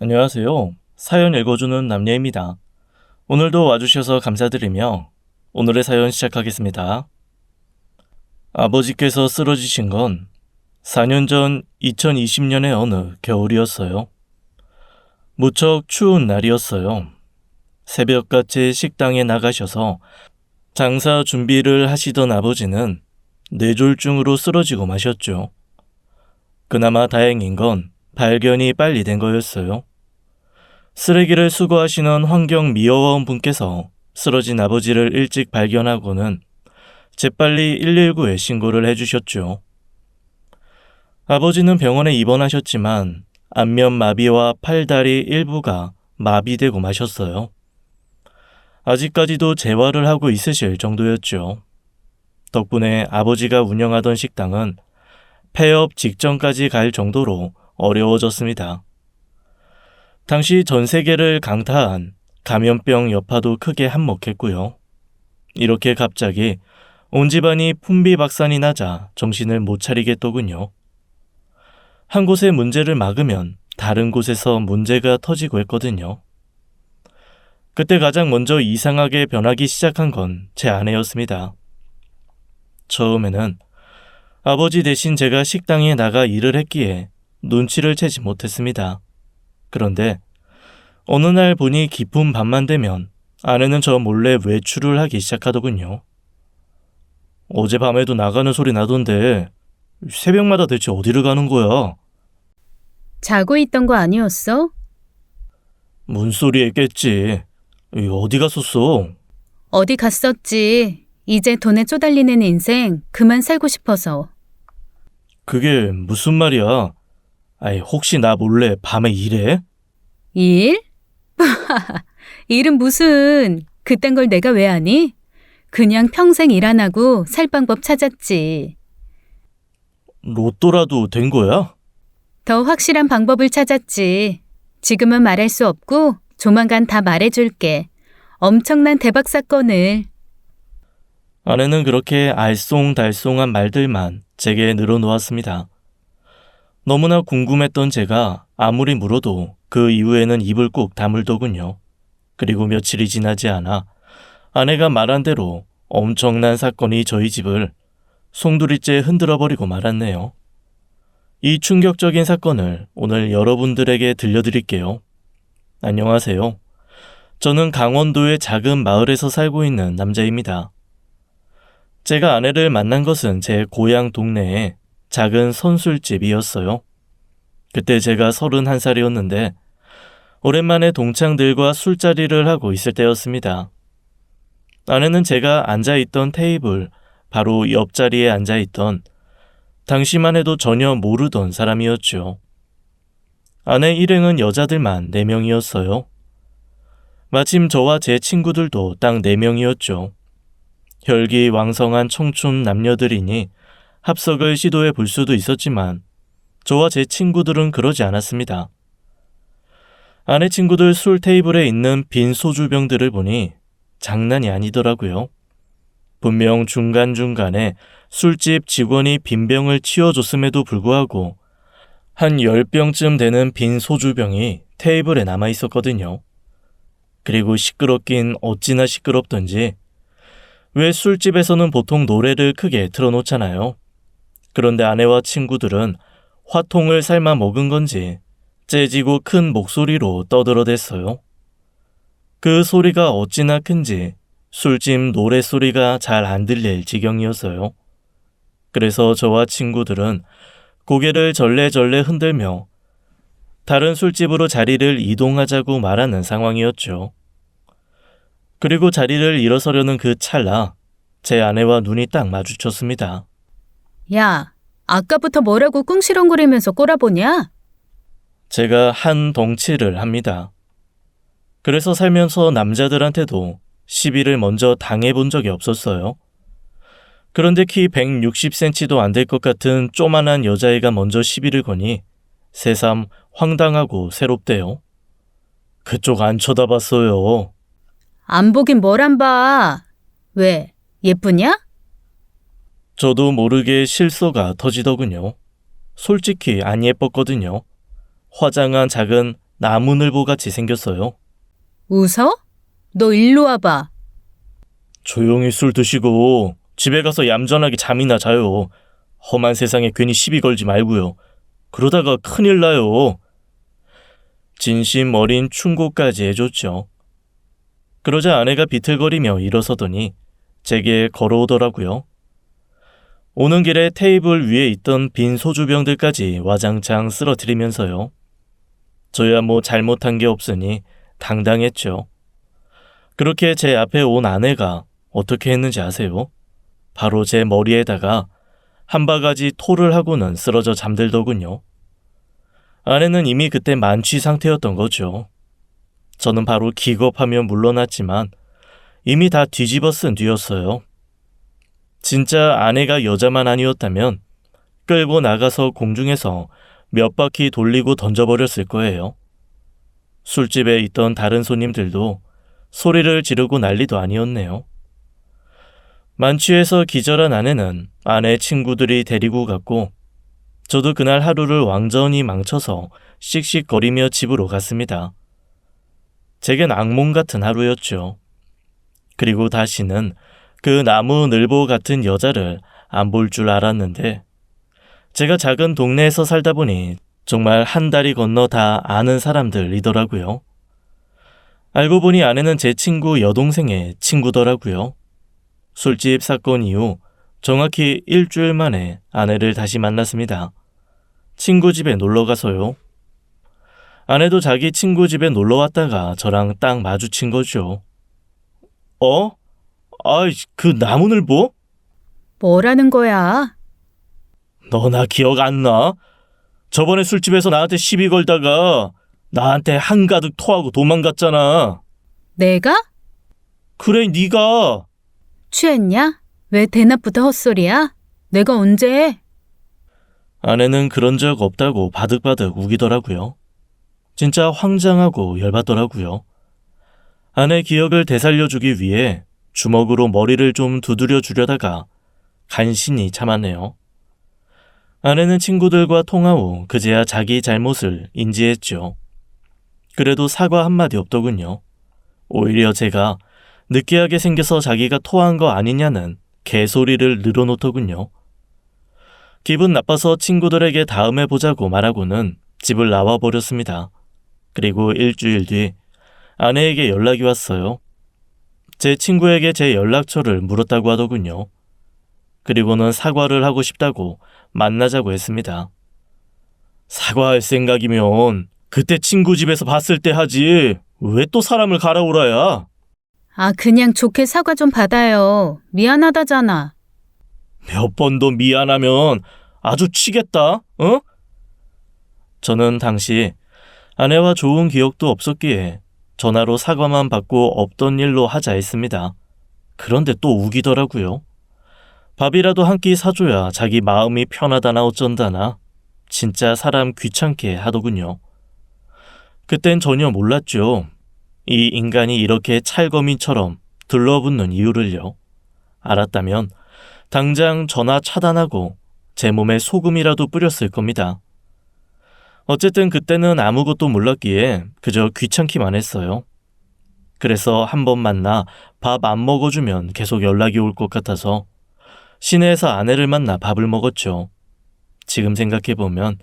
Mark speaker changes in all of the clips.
Speaker 1: 안녕하세요. 사연 읽어주는 남녀입니다. 오늘도 와주셔서 감사드리며 오늘의 사연 시작하겠습니다. 아버지께서 쓰러지신 건 4년 전 2020년의 어느 겨울이었어요. 무척 추운 날이었어요. 새벽같이 식당에 나가셔서 장사 준비를 하시던 아버지는 뇌졸중으로 쓰러지고 마셨죠. 그나마 다행인 건 발견이 빨리 된 거였어요. 쓰레기를 수거하시는 환경미화원 분께서 쓰러진 아버지를 일찍 발견하고는 재빨리 119에 신고를 해주셨죠. 아버지는 병원에 입원하셨지만 안면 마비와 팔다리 일부가 마비되고 마셨어요. 아직까지도 재활을 하고 있으실 정도였죠. 덕분에 아버지가 운영하던 식당은 폐업 직전까지 갈 정도로 어려워졌습니다. 당시 전 세계를 강타한 감염병 여파도 크게 한몫했고요. 이렇게 갑자기 온 집안이 풍비박산이 나자 정신을 못 차리겠더군요. 한 곳의 문제를 막으면 다른 곳에서 문제가 터지고 했거든요. 그때 가장 먼저 이상하게 변하기 시작한 건 제 아내였습니다. 처음에는 아버지 대신 제가 식당에 나가 일을 했기에 눈치를 채지 못했습니다. 그런데 어느 날 보니 깊은 밤만 되면 아내는 저 몰래 외출을 하기 시작하더군요. 어젯밤에도 나가는 소리 나던데 새벽마다 대체 어디를 가는 거야?
Speaker 2: 자고 있던 거 아니었어?
Speaker 1: 문소리에 깼지. 어디 갔었어?
Speaker 2: 어디 갔었지. 이제 돈에 쪼달리는 인생 그만 살고 싶어서.
Speaker 1: 그게 무슨 말이야? 혹시 나 몰래 밤에 일해?
Speaker 2: 일? 일은 무슨, 그딴 걸 내가 왜 아니? 그냥 평생 일 안 하고 살 방법 찾았지.
Speaker 1: 로또라도 된 거야?
Speaker 2: 더 확실한 방법을 찾았지. 지금은 말할 수 없고 조만간 다 말해줄게. 엄청난 대박 사건을.
Speaker 1: 아내는 그렇게 알쏭달쏭한 말들만 제게 늘어놓았습니다. 너무나 궁금했던 제가 아무리 물어도 그 이후에는 입을 꾹 다물더군요. 그리고 며칠이 지나지 않아 아내가 말한 대로 엄청난 사건이 저희 집을 송두리째 흔들어버리고 말았네요. 이 충격적인 사건을 오늘 여러분들에게 들려드릴게요. 안녕하세요. 저는 강원도의 작은 마을에서 살고 있는 남자입니다. 제가 아내를 만난 것은 제 고향 동네에 작은 선술집이었어요. 그때 제가 31살이었는데 오랜만에 동창들과 술자리를 하고 있을 때였습니다. 아내는 제가 앉아있던 테이블 바로 옆자리에 앉아있던 당시만 해도 전혀 모르던 사람이었죠. 아내 일행은 여자들만 4명이었어요. 마침 저와 제 친구들도 딱 4명이었죠. 혈기왕성한 청춘 남녀들이니 합석을 시도해 볼 수도 있었지만 저와 제 친구들은 그러지 않았습니다. 아내 친구들 술 테이블에 있는 빈 소주병들을 보니 장난이 아니더라고요. 분명 중간중간에 술집 직원이 빈 병을 치워줬음에도 불구하고 한 10병쯤 되는 빈 소주병이 테이블에 남아 있었거든요. 그리고 시끄럽긴 어찌나 시끄럽던지 왜 술집에서는 보통 노래를 크게 틀어놓잖아요. 그런데 아내와 친구들은 화통을 삶아 먹은 건지 째지고 큰 목소리로 떠들어댔어요. 그 소리가 어찌나 큰지 술집 노랫소리가 잘 안 들릴 지경이었어요. 그래서 저와 친구들은 고개를 절레절레 흔들며 다른 술집으로 자리를 이동하자고 말하는 상황이었죠. 그리고 자리를 일어서려는 그 찰나 제 아내와 눈이 딱 마주쳤습니다.
Speaker 2: 야, 아까부터 뭐라고 꿍시렁거리면서 꼬라보냐?
Speaker 1: 제가 한 덩치를 합니다. 그래서 살면서 남자들한테도 시비를 먼저 당해본 적이 없었어요. 그런데 키 160cm도 안 될 것 같은 쪼만한 여자애가 먼저 시비를 거니 새삼 황당하고 새롭대요. 그쪽 안 쳐다봤어요.
Speaker 2: 안 보긴 뭘 안 봐. 왜, 예쁘냐?
Speaker 1: 저도 모르게 실소가 터지더군요. 솔직히 안 예뻤거든요. 화장한 작은 나무늘보같이 생겼어요.
Speaker 2: 웃어? 너 일로 와봐.
Speaker 1: 조용히 술 드시고 집에 가서 얌전하게 잠이나 자요. 험한 세상에 괜히 시비 걸지 말고요. 그러다가 큰일 나요. 진심 어린 충고까지 해줬죠. 그러자 아내가 비틀거리며 일어서더니 제게 걸어오더라고요. 오는 길에 테이블 위에 있던 빈 소주병들까지 와장창 쓰러뜨리면서요. 저야 뭐 잘못한 게 없으니 당당했죠. 그렇게 제 앞에 온 아내가 어떻게 했는지 아세요? 바로 제 머리에다가 한 바가지 토를 하고는 쓰러져 잠들더군요. 아내는 이미 그때 만취 상태였던 거죠. 저는 바로 기겁하며 물러났지만 이미 다 뒤집어 쓴 뒤였어요. 진짜 아내가 여자만 아니었다면 끌고 나가서 공중에서 몇 바퀴 돌리고 던져버렸을 거예요. 술집에 있던 다른 손님들도 소리를 지르고 난리도 아니었네요. 만취해서 기절한 아내는 아내 친구들이 데리고 갔고 저도 그날 하루를 왕전히 망쳐서 씩씩거리며 집으로 갔습니다. 제겐 악몽 같은 하루였죠. 그리고 다시는 그 나무늘보 같은 여자를 안 볼 줄 알았는데 제가 작은 동네에서 살다 보니 정말 한 다리 건너 다 아는 사람들이더라고요. 알고 보니 아내는 제 친구 여동생의 친구더라고요. 술집 사건 이후 정확히 일주일 만에 아내를 다시 만났습니다. 친구 집에 놀러 가서요. 아내도 자기 친구 집에 놀러 왔다가 저랑 딱 마주친 거죠. 어? 아이, 그 나무늘보?
Speaker 2: 뭐라는 거야?
Speaker 1: 너 나 기억 안 나? 저번에 술집에서 나한테 시비 걸다가 나한테 한가득 토하고 도망갔잖아.
Speaker 2: 내가?
Speaker 1: 그래, 네가.
Speaker 2: 취했냐? 왜 대낮부터 헛소리야? 내가 언제?
Speaker 1: 아내는 그런 적 없다고 바득바득 우기더라고요. 진짜 황장하고 열받더라고요. 아내 기억을 되살려주기 위해 주먹으로 머리를 좀 두드려 주려다가 간신히 참았네요. 아내는 친구들과 통화 후 그제야 자기 잘못을 인지했죠. 그래도 사과 한마디 없더군요. 오히려 제가 느끼하게 생겨서 자기가 토한 거 아니냐는 개소리를 늘어놓더군요. 기분 나빠서 친구들에게 다음에 보자고 말하고는 집을 나와버렸습니다. 그리고 일주일 뒤 아내에게 연락이 왔어요. 제 친구에게 제 연락처를 물었다고 하더군요. 그리고는 사과를 하고 싶다고 만나자고 했습니다. 사과할 생각이면 그때 친구 집에서 봤을 때 하지. 왜 또 사람을 갈아오라야?
Speaker 2: 아, 그냥 좋게 사과 좀 받아요. 미안하다잖아.
Speaker 1: 몇 번 더 미안하면 아주 치겠다, 어? 저는 당시 아내와 좋은 기억도 없었기에 전화로 사과만 받고 없던 일로 하자 했습니다. 그런데 또 우기더라고요. 밥이라도 한 끼 사줘야 자기 마음이 편하다나 어쩐다나 진짜 사람 귀찮게 하더군요. 그땐 전혀 몰랐죠. 이 인간이 이렇게 찰거미처럼 들러붙는 이유를요. 알았다면 당장 전화 차단하고 제 몸에 소금이라도 뿌렸을 겁니다. 어쨌든 그때는 아무것도 몰랐기에 그저 귀찮기만 했어요. 그래서 한 번 만나 밥 안 먹어주면 계속 연락이 올 것 같아서 시내에서 아내를 만나 밥을 먹었죠. 지금 생각해보면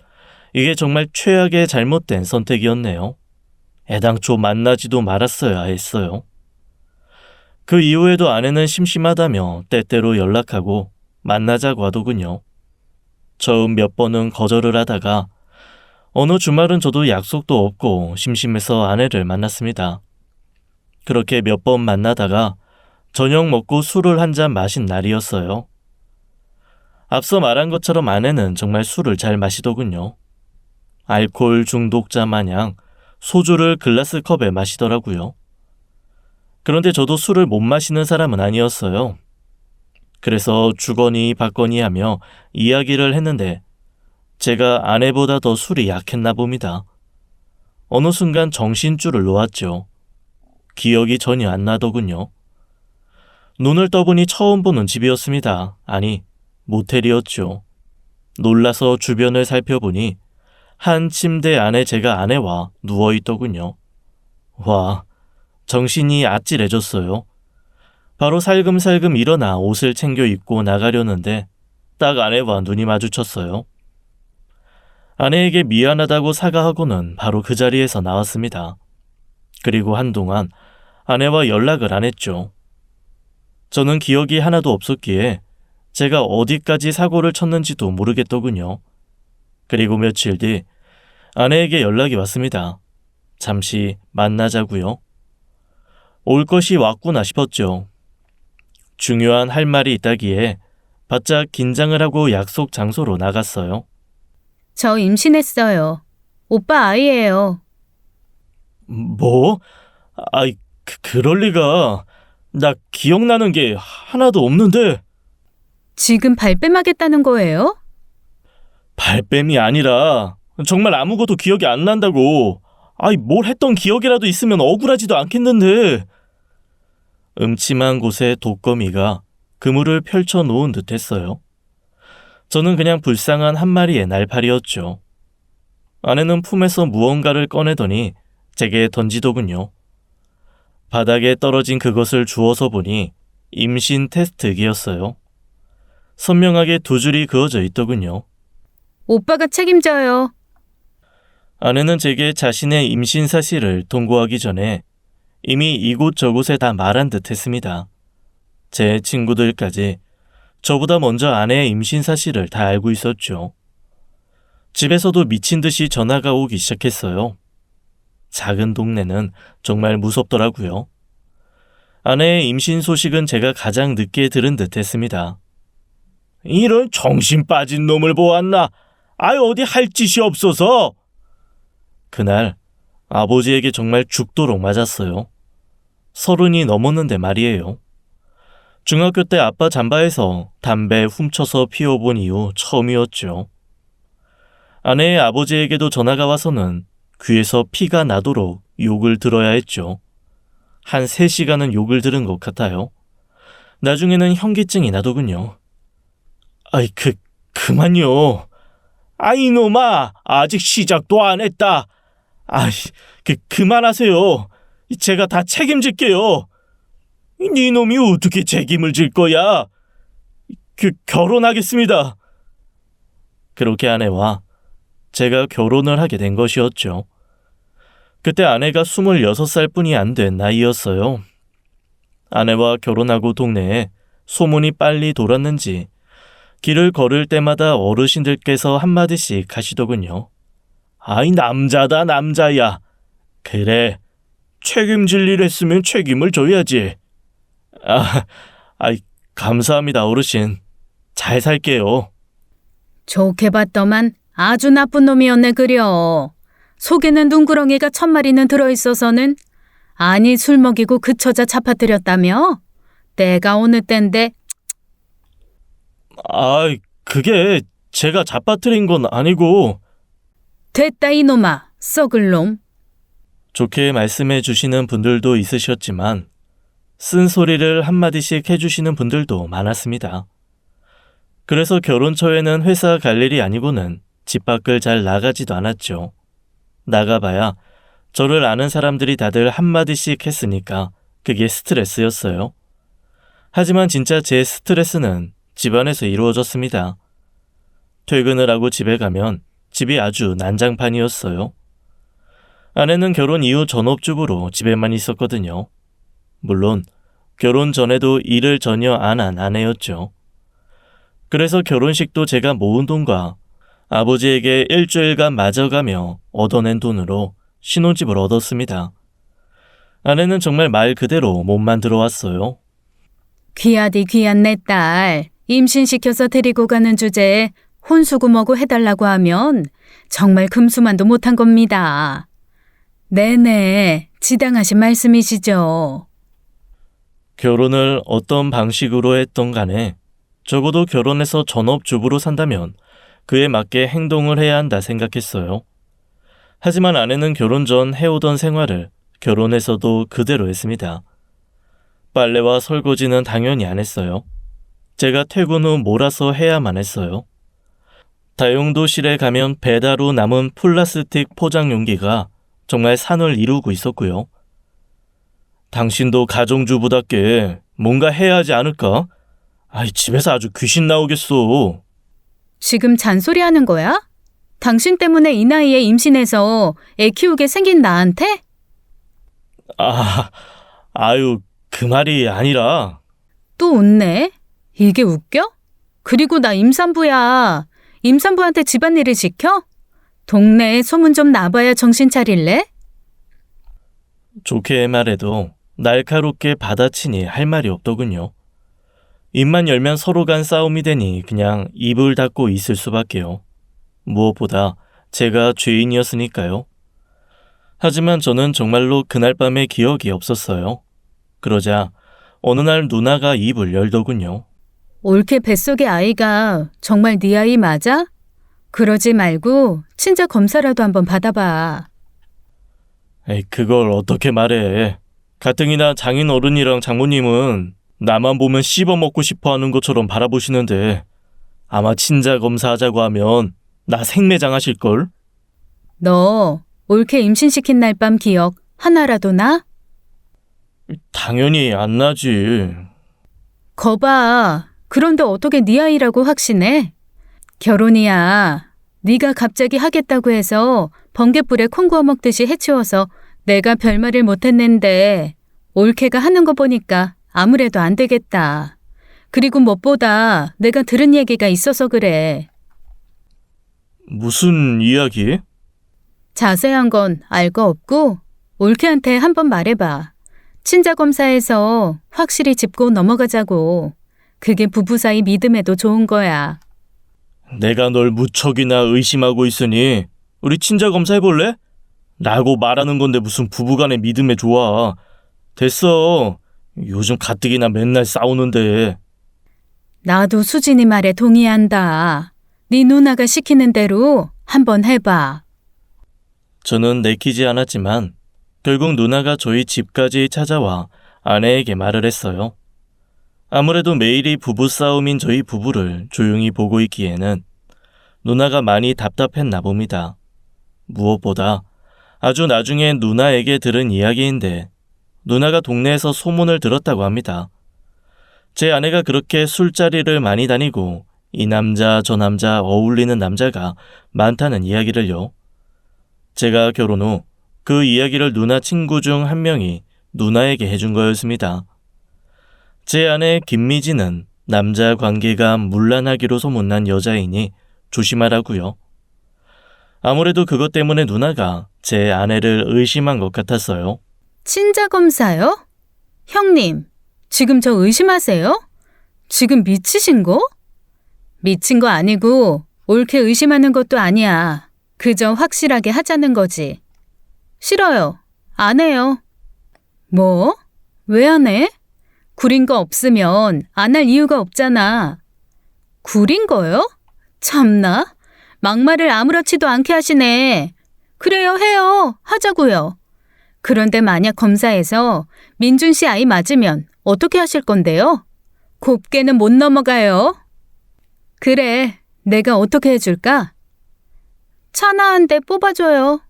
Speaker 1: 이게 정말 최악의 잘못된 선택이었네요. 애당초 만나지도 말았어야 했어요. 그 이후에도 아내는 심심하다며 때때로 연락하고 만나자고 하더군요. 처음 몇 번은 거절을 하다가 어느 주말은 저도 약속도 없고 심심해서 아내를 만났습니다. 그렇게 몇 번 만나다가 저녁 먹고 술을 한 잔 마신 날이었어요. 앞서 말한 것처럼 아내는 정말 술을 잘 마시더군요. 알코올 중독자 마냥 소주를 글라스 컵에 마시더라고요. 그런데 저도 술을 못 마시는 사람은 아니었어요. 그래서 주거니 받거니 하며 이야기를 했는데 제가 아내보다 더 술이 약했나 봅니다. 어느 순간 정신줄을 놓았죠. 기억이 전혀 안 나더군요. 눈을 떠보니 처음 보는 집이었습니다. 아니, 모텔이었죠. 놀라서 주변을 살펴보니 한 침대 안에 제가 아내와 누워있더군요. 와, 정신이 아찔해졌어요. 바로 살금살금 일어나 옷을 챙겨 입고 나가려는데 딱 아내와 눈이 마주쳤어요. 아내에게 미안하다고 사과하고는 바로 그 자리에서 나왔습니다. 그리고 한동안 아내와 연락을 안 했죠. 저는 기억이 하나도 없었기에 제가 어디까지 사고를 쳤는지도 모르겠더군요. 그리고 며칠 뒤 아내에게 연락이 왔습니다. 잠시 만나자고요. 올 것이 왔구나 싶었죠. 중요한 할 말이 있다기에 바짝 긴장을 하고 약속 장소로 나갔어요.
Speaker 2: 저 임신했어요. 오빠 아이예요.
Speaker 1: 뭐? 아이, 그럴 리가. 나 기억나는 게 하나도 없는데.
Speaker 2: 지금 발뺌하겠다는 거예요?
Speaker 1: 발뺌이 아니라 정말 아무것도 기억이 안 난다고. 아이, 뭘 했던 기억이라도 있으면 억울하지도 않겠는데. 음침한 곳에 독거미가 그물을 펼쳐놓은 듯 했어요. 저는 그냥 불쌍한 한 마리의 날파리였죠. 아내는 품에서 무언가를 꺼내더니 제게 던지더군요. 바닥에 떨어진 그것을 주워서 보니 임신 테스트기였어요. 선명하게 두 줄이 그어져 있더군요.
Speaker 2: 오빠가 책임져요.
Speaker 1: 아내는 제게 자신의 임신 사실을 통보하기 전에 이미 이곳저곳에 다 말한 듯 했습니다. 제 친구들까지 저보다 먼저 아내의 임신 사실을 다 알고 있었죠. 집에서도 미친 듯이 전화가 오기 시작했어요. 작은 동네는 정말 무섭더라고요. 아내의 임신 소식은 제가 가장 늦게 들은 듯 했습니다. 이런 정신 빠진 놈을 보았나? 아유, 어디 할 짓이 없어서. 그날 아버지에게 정말 죽도록 맞았어요. 30이 넘었는데 말이에요. 중학교 때 아빠 잠바에서 담배 훔쳐서 피워본 이후 처음이었죠. 아내의 아버지에게도 전화가 와서는 귀에서 피가 나도록 욕을 들어야 했죠. 한 3시간은 욕을 들은 것 같아요. 나중에는 현기증이 나더군요. 아이, 그만요. 아이, 놈아, 아직 시작도 안 했다. 아이, 그만하세요. 제가 다 책임질게요. 네 놈이 어떻게 책임을 질 거야? 결혼하겠습니다. 그렇게 아내와 제가 결혼을 하게 된 것이었죠. 그때 아내가 26살 뿐이 안 된 나이였어요. 아내와 결혼하고 동네에 소문이 빨리 돌았는지 길을 걸을 때마다 어르신들께서 한마디씩 하시더군요. 아이, 남자다, 남자야. 그래, 책임질 일 했으면 책임을 져야지. 감사합니다, 어르신. 잘 살게요.
Speaker 2: 좋게 봤더만 아주 나쁜 놈이었네 그려. 속에는 눈구렁이가 1000마리는 들어있어서는 아니 술 먹이고 그 처자 잡아들였다며? 때가 어느 땐데.
Speaker 1: 그게 제가 잡아뜨린 건 아니고.
Speaker 2: 됐다 이놈아, 썩을 놈.
Speaker 1: 좋게 말씀해 주시는 분들도 있으셨지만 쓴소리를 한마디씩 해주시는 분들도 많았습니다. 그래서 결혼 초에는 회사 갈 일이 아니고는 집 밖을 잘 나가지도 않았죠. 나가봐야 저를 아는 사람들이 다들 한마디씩 했으니까 그게 스트레스였어요. 하지만 진짜 제 스트레스는 집안에서 이루어졌습니다. 퇴근을 하고 집에 가면 집이 아주 난장판이었어요. 아내는 결혼 이후 전업주부로 집에만 있었거든요. 물론 결혼 전에도 일을 전혀 안 한 아내였죠. 그래서 결혼식도 제가 모은 돈과 아버지에게 일주일간 맞아가며 얻어낸 돈으로 신혼집을 얻었습니다. 아내는 정말 말 그대로 몸만 들어왔어요.
Speaker 2: 귀하디 귀한 내 딸, 임신시켜서 데리고 가는 주제에 혼수구머고 해달라고 하면 정말 금수만도 못한 겁니다. 네네, 지당하신 말씀이시죠.
Speaker 1: 결혼을 어떤 방식으로 했던 간에 적어도 결혼해서 전업주부로 산다면 그에 맞게 행동을 해야 한다 생각했어요. 하지만 아내는 결혼 전 해오던 생활을 결혼해서도 그대로 했습니다. 빨래와 설거지는 당연히 안 했어요. 제가 퇴근 후 몰아서 해야만 했어요. 다용도실에 가면 배달 후 남은 플라스틱 포장 용기가 정말 산을 이루고 있었고요. 당신도 가정주부답게 뭔가 해야 하지 않을까? 아이, 집에서 아주 귀신 나오겠어.
Speaker 2: 지금 잔소리하는 거야? 당신 때문에 이 나이에 임신해서 애 키우게 생긴 나한테?
Speaker 1: 아유, 그 말이 아니라.
Speaker 2: 또 웃네? 이게 웃겨? 그리고 나 임산부야. 임산부한테 집안일을 시켜? 동네에 소문 좀 나봐야 정신 차릴래?
Speaker 1: 좋게 말해도 날카롭게 받아치니 할 말이 없더군요. 입만 열면 서로 간 싸움이 되니 그냥 입을 닫고 있을 수밖에요. 무엇보다 제가 죄인이었으니까요. 하지만 저는 정말로 그날 밤의 기억이 없었어요. 그러자 어느 날 누나가 입을 열더군요.
Speaker 2: 올케 뱃속의 아이가 정말 네 아이 맞아? 그러지 말고 친자 검사라도 한번 받아봐.
Speaker 1: 에이, 그걸 어떻게 말해. 가뜩이나 장인 어른이랑 장모님은 나만 보면 씹어먹고 싶어 하는 것처럼 바라보시는데 아마 친자 검사하자고 하면 나 생매장 하실걸?
Speaker 2: 너 올케 임신시킨 날 밤 기억 하나라도 나?
Speaker 1: 당연히 안 나지.
Speaker 2: 거봐. 그런데 어떻게 네 아이라고 확신해? 결혼이야. 네가 갑자기 하겠다고 해서 번갯불에 콩 구워 먹듯이 해치워서 내가 별말을 못했는데 올케가 하는 거 보니까 아무래도 안 되겠다. 그리고 무엇보다 내가 들은 얘기가 있어서 그래.
Speaker 1: 무슨 이야기?
Speaker 2: 자세한 건 알 거 없고 올케한테 한번 말해봐. 친자 검사에서 확실히 짚고 넘어가자고. 그게 부부 사이 믿음에도 좋은 거야.
Speaker 1: 내가 널 무척이나 의심하고 있으니 우리 친자 검사해볼래? 라고 말하는 건데 무슨 부부간의 믿음에 좋아. 됐어. 요즘 가뜩이나 맨날 싸우는데.
Speaker 2: 나도 수진이 말에 동의한다. 네 누나가 시키는 대로 한번 해봐.
Speaker 1: 저는 내키지 않았지만 결국 누나가 저희 집까지 찾아와 아내에게 말을 했어요. 아무래도 매일이 부부싸움인 저희 부부를 조용히 보고 있기에는 누나가 많이 답답했나 봅니다. 무엇보다 아주 나중에 누나에게 들은 이야기인데 누나가 동네에서 소문을 들었다고 합니다. 제 아내가 그렇게 술자리를 많이 다니고 이 남자 저 남자 어울리는 남자가 많다는 이야기를요. 제가 결혼 후 그 이야기를 누나 친구 중 한 명이 누나에게 해준 거였습니다. 제 아내 김미지는 남자 관계가 문란하기로 소문난 여자이니 조심하라고요. 아무래도 그것 때문에 누나가 제 아내를 의심한 것 같았어요.
Speaker 2: 친자 검사요? 형님, 지금 저 의심하세요? 지금 미치신 거? 미친 거 아니고 옳게 의심하는 것도 아니야. 그저 확실하게 하자는 거지. 싫어요. 안 해요. 뭐? 왜 안 해? 구린 거 없으면 안 할 이유가 없잖아. 구린 거요? 참나. 막말을 아무렇지도 않게 하시네. 그래요, 해요. 하자고요. 그런데 만약 검사에서 민준 씨 아이 맞으면 어떻게 하실 건데요? 곱게는 못 넘어가요. 그래, 내가 어떻게 해줄까? 차나 한 대 뽑아줘요.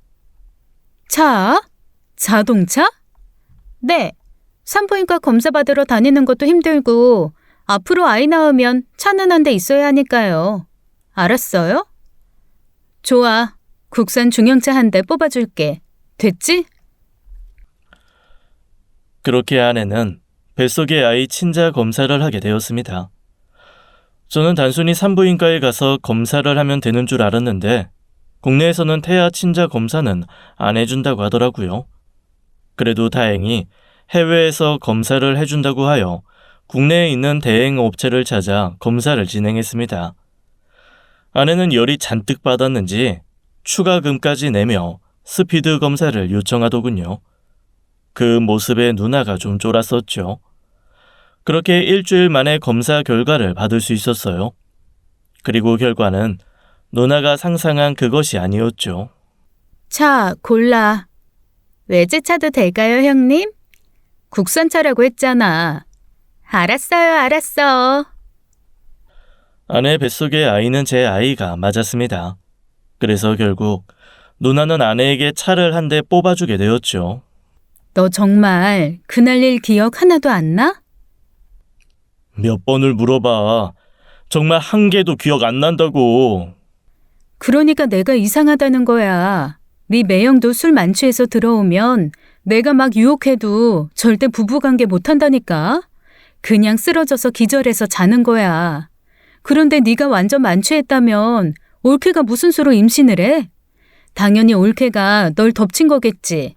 Speaker 2: 차? 자동차? 네. 산부인과 검사 받으러 다니는 것도 힘들고 앞으로 아이 낳으면 차는 한 대 있어야 하니까요. 알았어요? 좋아. 국산 중형차 한 대 뽑아줄게. 됐지?
Speaker 1: 그렇게 아내는 뱃속의 아이 친자 검사를 하게 되었습니다. 저는 단순히 산부인과에 가서 검사를 하면 되는 줄 알았는데 국내에서는 태아 친자 검사는 안 해준다고 하더라고요. 그래도 다행히 해외에서 검사를 해준다고 하여 국내에 있는 대행 업체를 찾아 검사를 진행했습니다. 아내는 열이 잔뜩 받았는지 추가금까지 내며 스피드 검사를 요청하더군요. 그 모습에 누나가 좀 쫄았었죠. 그렇게 일주일 만에 검사 결과를 받을 수 있었어요. 그리고 결과는 누나가 상상한 그것이 아니었죠.
Speaker 2: 차 골라. 외제차도 될까요, 형님? 국산차라고 했잖아. 알았어요, 알았어.
Speaker 1: 아내 뱃속의 아이는 제 아이가 맞았습니다. 그래서 결국 누나는 아내에게 차를 한 대 뽑아주게 되었죠.
Speaker 2: 너 정말 그날 일 기억 하나도 안 나?
Speaker 1: 몇 번을 물어봐. 정말 한 개도 기억 안 난다고.
Speaker 2: 그러니까 내가 이상하다는 거야. 네 매형도 술 만취해서 들어오면 내가 막 유혹해도 절대 부부관계 못한다니까. 그냥 쓰러져서 기절해서 자는 거야. 그런데 네가 완전 만취했다면 올케가 무슨 수로 임신을 해? 당연히 올케가 널 덮친 거겠지.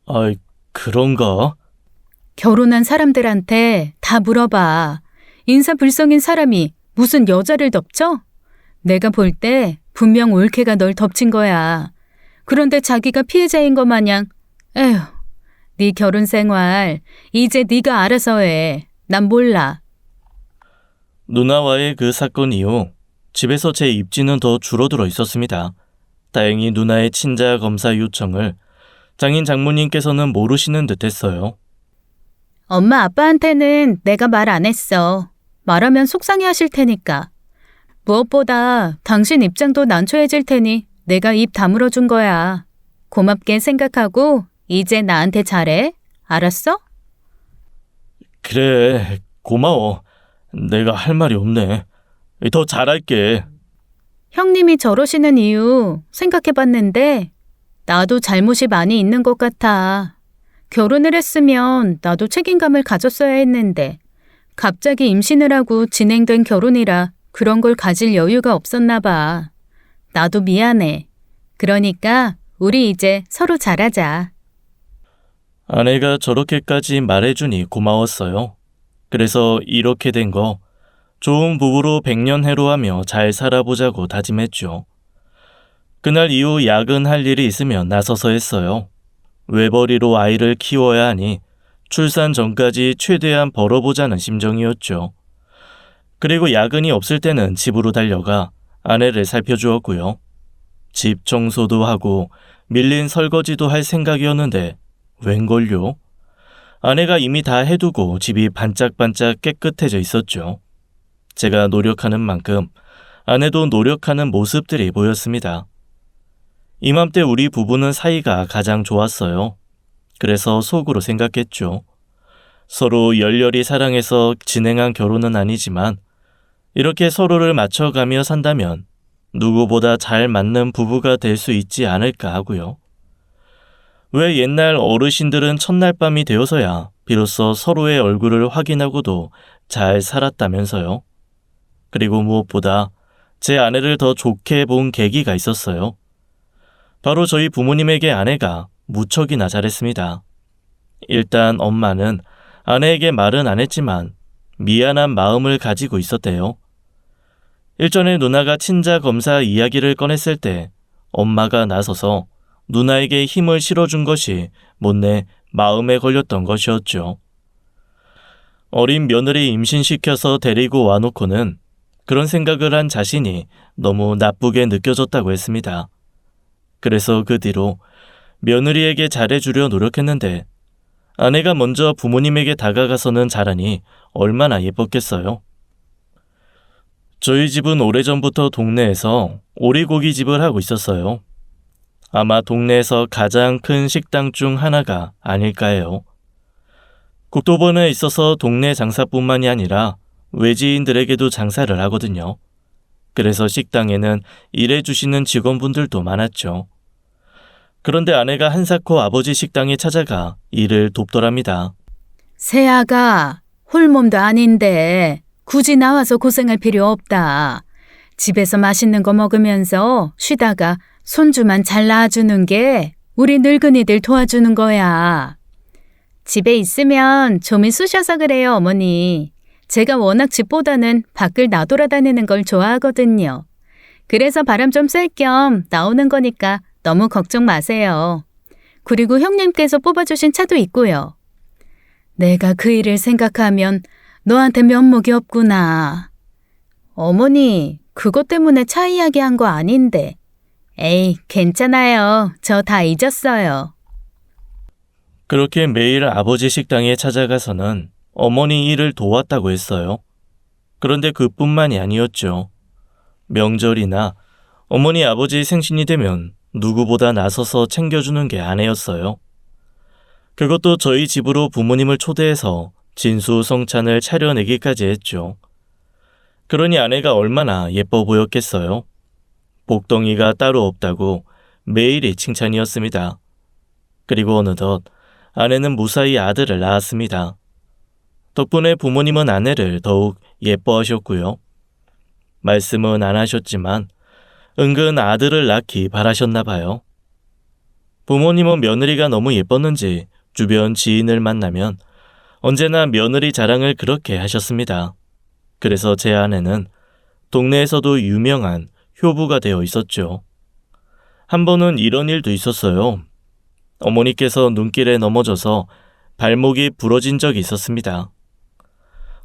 Speaker 1: 아이, 그런가?
Speaker 2: 결혼한 사람들한테 다 물어봐. 인사불성인 사람이 무슨 여자를 덮쳐? 내가 볼 때 분명 올케가 널 덮친 거야. 그런데 자기가 피해자인 것 마냥 에휴, 네 결혼 생활 이제 네가 알아서 해. 난 몰라.
Speaker 1: 누나와의 그 사건 이후 집에서 제 입지는 더 줄어들어 있었습니다. 다행히 누나의 친자 검사 요청을 장인 장모님께서는 모르시는 듯 했어요.
Speaker 2: 엄마 아빠한테는 내가 말 안 했어. 말하면 속상해 하실 테니까. 무엇보다 당신 입장도 난처해질 테니 내가 입 다물어 준 거야. 고맙게 생각하고 이제 나한테 잘해. 알았어?
Speaker 1: 그래, 고마워. 내가 할 말이 없네. 더 잘할게.
Speaker 2: 형님이 저러시는 이유 생각해봤는데 나도 잘못이 많이 있는 것 같아. 결혼을 했으면 나도 책임감을 가졌어야 했는데 갑자기 임신을 하고 진행된 결혼이라 그런 걸 가질 여유가 없었나 봐. 나도 미안해. 그러니까 우리 이제 서로 잘하자.
Speaker 1: 아내가 저렇게까지 말해주니 고마웠어요. 그래서 이렇게 된 거 좋은 부부로 백년해로하며 잘 살아보자고 다짐했죠. 그날 이후 야근할 일이 있으면 나서서 했어요. 외벌이로 아이를 키워야 하니 출산 전까지 최대한 벌어보자는 심정이었죠. 그리고 야근이 없을 때는 집으로 달려가 아내를 살펴주었고요. 집 청소도 하고 밀린 설거지도 할 생각이었는데 웬걸요? 아내가 이미 다 해두고 집이 반짝반짝 깨끗해져 있었죠. 제가 노력하는 만큼 아내도 노력하는 모습들이 보였습니다. 이맘때 우리 부부는 사이가 가장 좋았어요. 그래서 속으로 생각했죠. 서로 열렬히 사랑해서 진행한 결혼은 아니지만 이렇게 서로를 맞춰가며 산다면 누구보다 잘 맞는 부부가 될 수 있지 않을까 하고요. 왜 옛날 어르신들은 첫날 밤이 되어서야 비로소 서로의 얼굴을 확인하고도 잘 살았다면서요. 그리고 무엇보다 제 아내를 더 좋게 본 계기가 있었어요. 바로 저희 부모님에게 아내가 무척이나 잘했습니다. 일단 엄마는 아내에게 말은 안 했지만 미안한 마음을 가지고 있었대요. 일전에 누나가 친자 검사 이야기를 꺼냈을 때 엄마가 나서서 누나에게 힘을 실어준 것이 못내 마음에 걸렸던 것이었죠. 어린 며느리 임신시켜서 데리고 와놓고는 그런 생각을 한 자신이 너무 나쁘게 느껴졌다고 했습니다. 그래서 그 뒤로 며느리에게 잘해주려 노력했는데 아내가 먼저 부모님에게 다가가서는 잘하니 얼마나 예뻤겠어요. 저희 집은 오래전부터 동네에서 오리고기집을 하고 있었어요. 아마 동네에서 가장 큰 식당 중 하나가 아닐까 해요. 국도번에 있어서 동네 장사뿐만이 아니라 외지인들에게도 장사를 하거든요. 그래서 식당에는 일해주시는 직원분들도 많았죠. 그런데 아내가 한사코 아버지 식당에 찾아가 일을 돕더랍니다.
Speaker 2: 새아가 홀몸도 아닌데 굳이 나와서 고생할 필요 없다. 집에서 맛있는 거 먹으면서 쉬다가 손주만 잘 낳아주는 게 우리 늙은이들 도와주는 거야. 집에 있으면 좀이 쑤셔서 그래요, 어머니. 제가 워낙 집보다는 밖을 나돌아다니는 걸 좋아하거든요. 그래서 바람 좀 쐴 겸 나오는 거니까 너무 걱정 마세요. 그리고 형님께서 뽑아주신 차도 있고요. 내가 그 일을 생각하면 너한테 면목이 없구나. 어머니, 그것 때문에 차 이야기한 거 아닌데. 에이, 괜찮아요. 저 다 잊었어요.
Speaker 1: 그렇게 매일 아버지 식당에 찾아가서는 어머니 일을 도왔다고 했어요. 그런데 그뿐만이 아니었죠. 명절이나 어머니 아버지 생신이 되면 누구보다 나서서 챙겨주는 게 아내였어요. 그것도 저희 집으로 부모님을 초대해서 진수성찬을 차려내기까지 했죠. 그러니 아내가 얼마나 예뻐 보였겠어요. 복덩이가 따로 없다고 매일이 칭찬이었습니다. 그리고 어느덧 아내는 무사히 아들을 낳았습니다. 덕분에 부모님은 아내를 더욱 예뻐하셨고요. 말씀은 안 하셨지만 은근 아들을 낳기 바라셨나 봐요. 부모님은 며느리가 너무 예뻤는지 주변 지인을 만나면 언제나 며느리 자랑을 그렇게 하셨습니다. 그래서 제 아내는 동네에서도 유명한 효부가 되어 있었죠. 한 번은 이런 일도 있었어요. 어머니께서 눈길에 넘어져서 발목이 부러진 적이 있었습니다.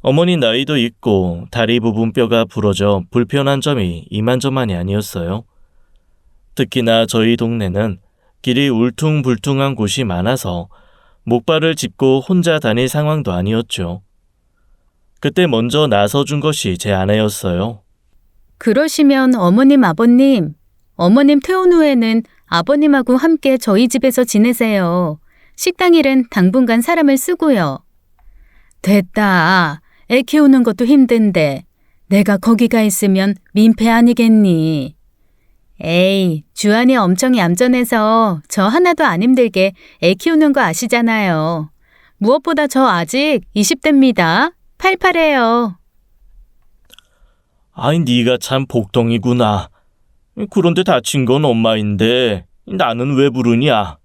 Speaker 1: 어머니 나이도 있고 다리 부분 뼈가 부러져 불편한 점이 이만저만이 아니었어요. 특히나 저희 동네는 길이 울퉁불퉁한 곳이 많아서 목발을 짚고 혼자 다닐 상황도 아니었죠. 그때 먼저 나서준 것이 제 아내였어요.
Speaker 2: 그러시면 어머님, 아버님, 어머님 퇴원 후에는 아버님하고 함께 저희 집에서 지내세요. 식당 일은 당분간 사람을 쓰고요. 됐다. 애 키우는 것도 힘든데 내가 거기 가 있으면 민폐 아니겠니? 에이, 주한이 엄청 얌전해서 저 하나도 안 힘들게 애 키우는 거 아시잖아요. 무엇보다 저 아직 20대입니다. 팔팔해요.
Speaker 1: 아이, 네가 참 복덩이구나. 그런데 다친 건 엄마인데 나는 왜 부르냐?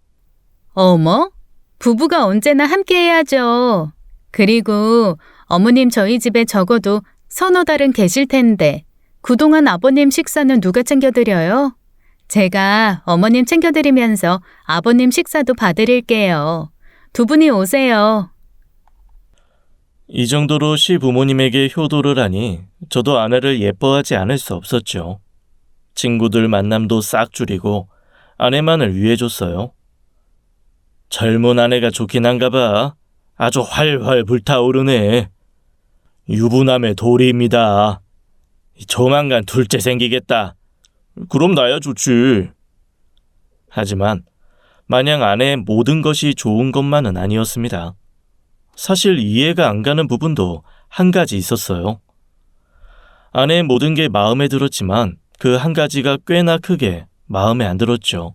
Speaker 2: 어머? 부부가 언제나 함께 해야죠. 그리고 어머님 저희 집에 적어도 서너 달은 계실 텐데 그동안 아버님 식사는 누가 챙겨드려요? 제가 어머님 챙겨드리면서 아버님 식사도 봐드릴게요. 두 분이 오세요.
Speaker 1: 이 정도로 시부모님에게 효도를 하니 저도 아내를 예뻐하지 않을 수 없었죠. 친구들 만남도 싹 줄이고 아내만을 위해줬어요. 젊은 아내가 좋긴 한가 봐. 아주 활활 불타오르네. 유부남의 도리입니다. 조만간 둘째 생기겠다. 그럼 나야 좋지. 하지만 마냥 아내의 모든 것이 좋은 것만은 아니었습니다. 사실 이해가 안 가는 부분도 한 가지 있었어요. 아내의 모든 게 마음에 들었지만 그 한 가지가 꽤나 크게 마음에 안 들었죠.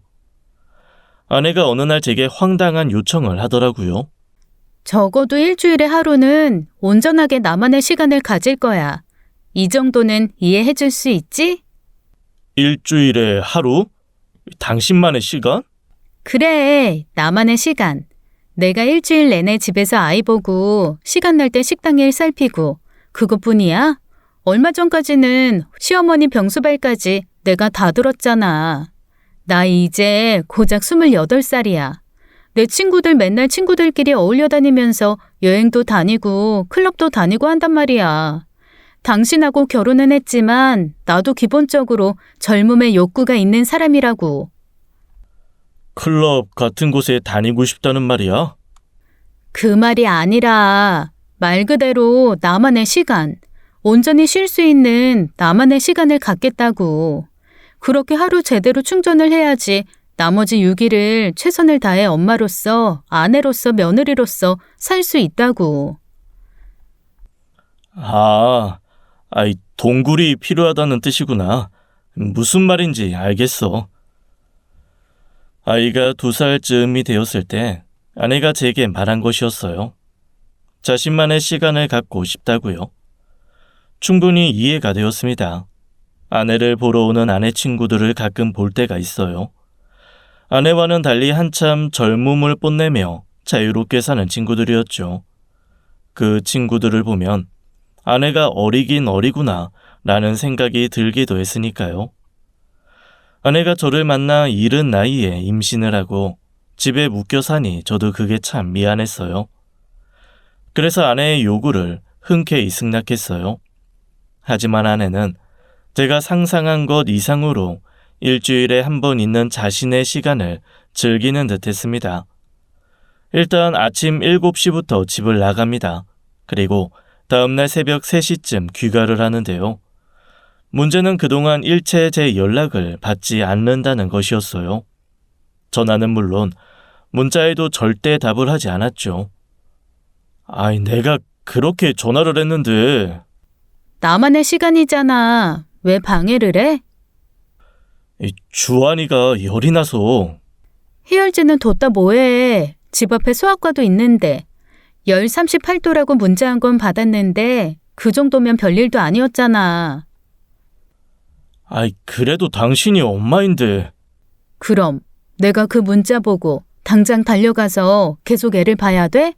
Speaker 1: 아내가 어느 날 제게 황당한 요청을 하더라고요.
Speaker 2: 적어도 일주일에 하루는 온전하게 나만의 시간을 가질 거야. 이 정도는 이해해 줄 수 있지?
Speaker 1: 일주일에 하루? 당신만의 시간?
Speaker 2: 그래, 나만의 시간. 내가 일주일 내내 집에서 아이 보고 시간 날 때 식당 일 살피고 그것뿐이야? 얼마 전까지는 시어머니 병수발까지 내가 다 들었잖아. 나 이제 고작 28살이야. 내 친구들 맨날 친구들끼리 어울려 다니면서 여행도 다니고 클럽도 다니고 한단 말이야. 당신하고 결혼은 했지만 나도 기본적으로 젊음의 욕구가 있는 사람이라고.
Speaker 1: 클럽 같은 곳에 다니고 싶다는 말이야?
Speaker 2: 그 말이 아니라 말 그대로 나만의 시간, 온전히 쉴 수 있는 나만의 시간을 갖겠다고. 그렇게 하루 제대로 충전을 해야지 나머지 6일을 최선을 다해 엄마로서, 아내로서, 며느리로서 살 수 있다고.
Speaker 1: 동굴이 필요하다는 뜻이구나. 무슨 말인지 알겠어. 아이가 2살쯤이 되었을 때 아내가 제게 말한 것이었어요. 자신만의 시간을 갖고 싶다고요. 충분히 이해가 되었습니다. 아내를 보러 오는 아내 친구들을 가끔 볼 때가 있어요. 아내와는 달리 한참 젊음을 뽐내며 자유롭게 사는 친구들이었죠. 그 친구들을 보면 아내가 어리긴 어리구나 라는 생각이 들기도 했으니까요. 아내가 저를 만나 이른 나이에 임신을 하고 집에 묶여 사니 저도 그게 참 미안했어요. 그래서 아내의 요구를 흔쾌히 승낙했어요. 하지만 아내는 제가 상상한 것 이상으로 일주일에 한 번 있는 자신의 시간을 즐기는 듯 했습니다. 일단 아침 7시부터 집을 나갑니다. 그리고 다음날 새벽 3시쯤 귀가를 하는데요. 문제는 그동안 일체 제 연락을 받지 않는다는 것이었어요. 전화는 물론 문자에도 절대 답을 하지 않았죠. 아이, 내가 그렇게 전화를 했는데.
Speaker 2: 나만의 시간이잖아. 왜 방해를 해?
Speaker 1: 주한이가 열이 나서.
Speaker 2: 희열제는 뒀다 뭐해. 집 앞에 소아과도 있는데. 열 38도라고 문자한 건 받았는데 그 정도면 별일도 아니었잖아.
Speaker 1: 아이, 그래도 당신이 엄마인데.
Speaker 2: 그럼 내가 그 문자 보고 당장 달려가서 계속 애를 봐야 돼?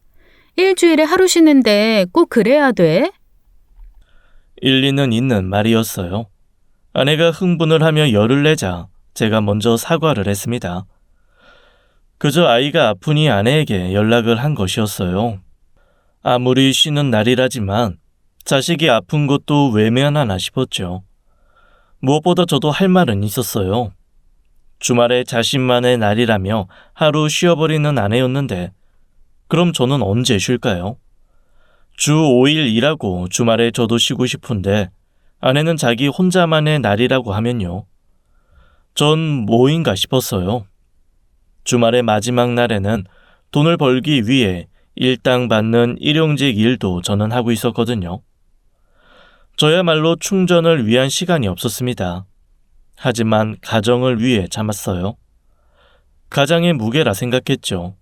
Speaker 2: 일주일에 하루 쉬는데 꼭 그래야 돼?
Speaker 1: 일리는 있는 말이었어요. 아내가 흥분을 하며 열을 내자 제가 먼저 사과를 했습니다. 그저 아이가 아프니 아내에게 연락을 한 것이었어요. 아무리 쉬는 날이라지만 자식이 아픈 것도 외면하나 싶었죠. 무엇보다 저도 할 말은 있었어요. 주말에 자신만의 날이라며 하루 쉬어버리는 아내였는데 그럼 저는 언제 쉴까요? 주 5일 일하고 주말에 저도 쉬고 싶은데 아내는 자기 혼자만의 날이라고 하면요. 전 뭐인가 싶었어요. 주말의 마지막 날에는 돈을 벌기 위해 일당 받는 일용직 일도 저는 하고 있었거든요. 저야말로 충전을 위한 시간이 없었습니다. 하지만 가정을 위해 참았어요. 가장의 무게라 생각했죠.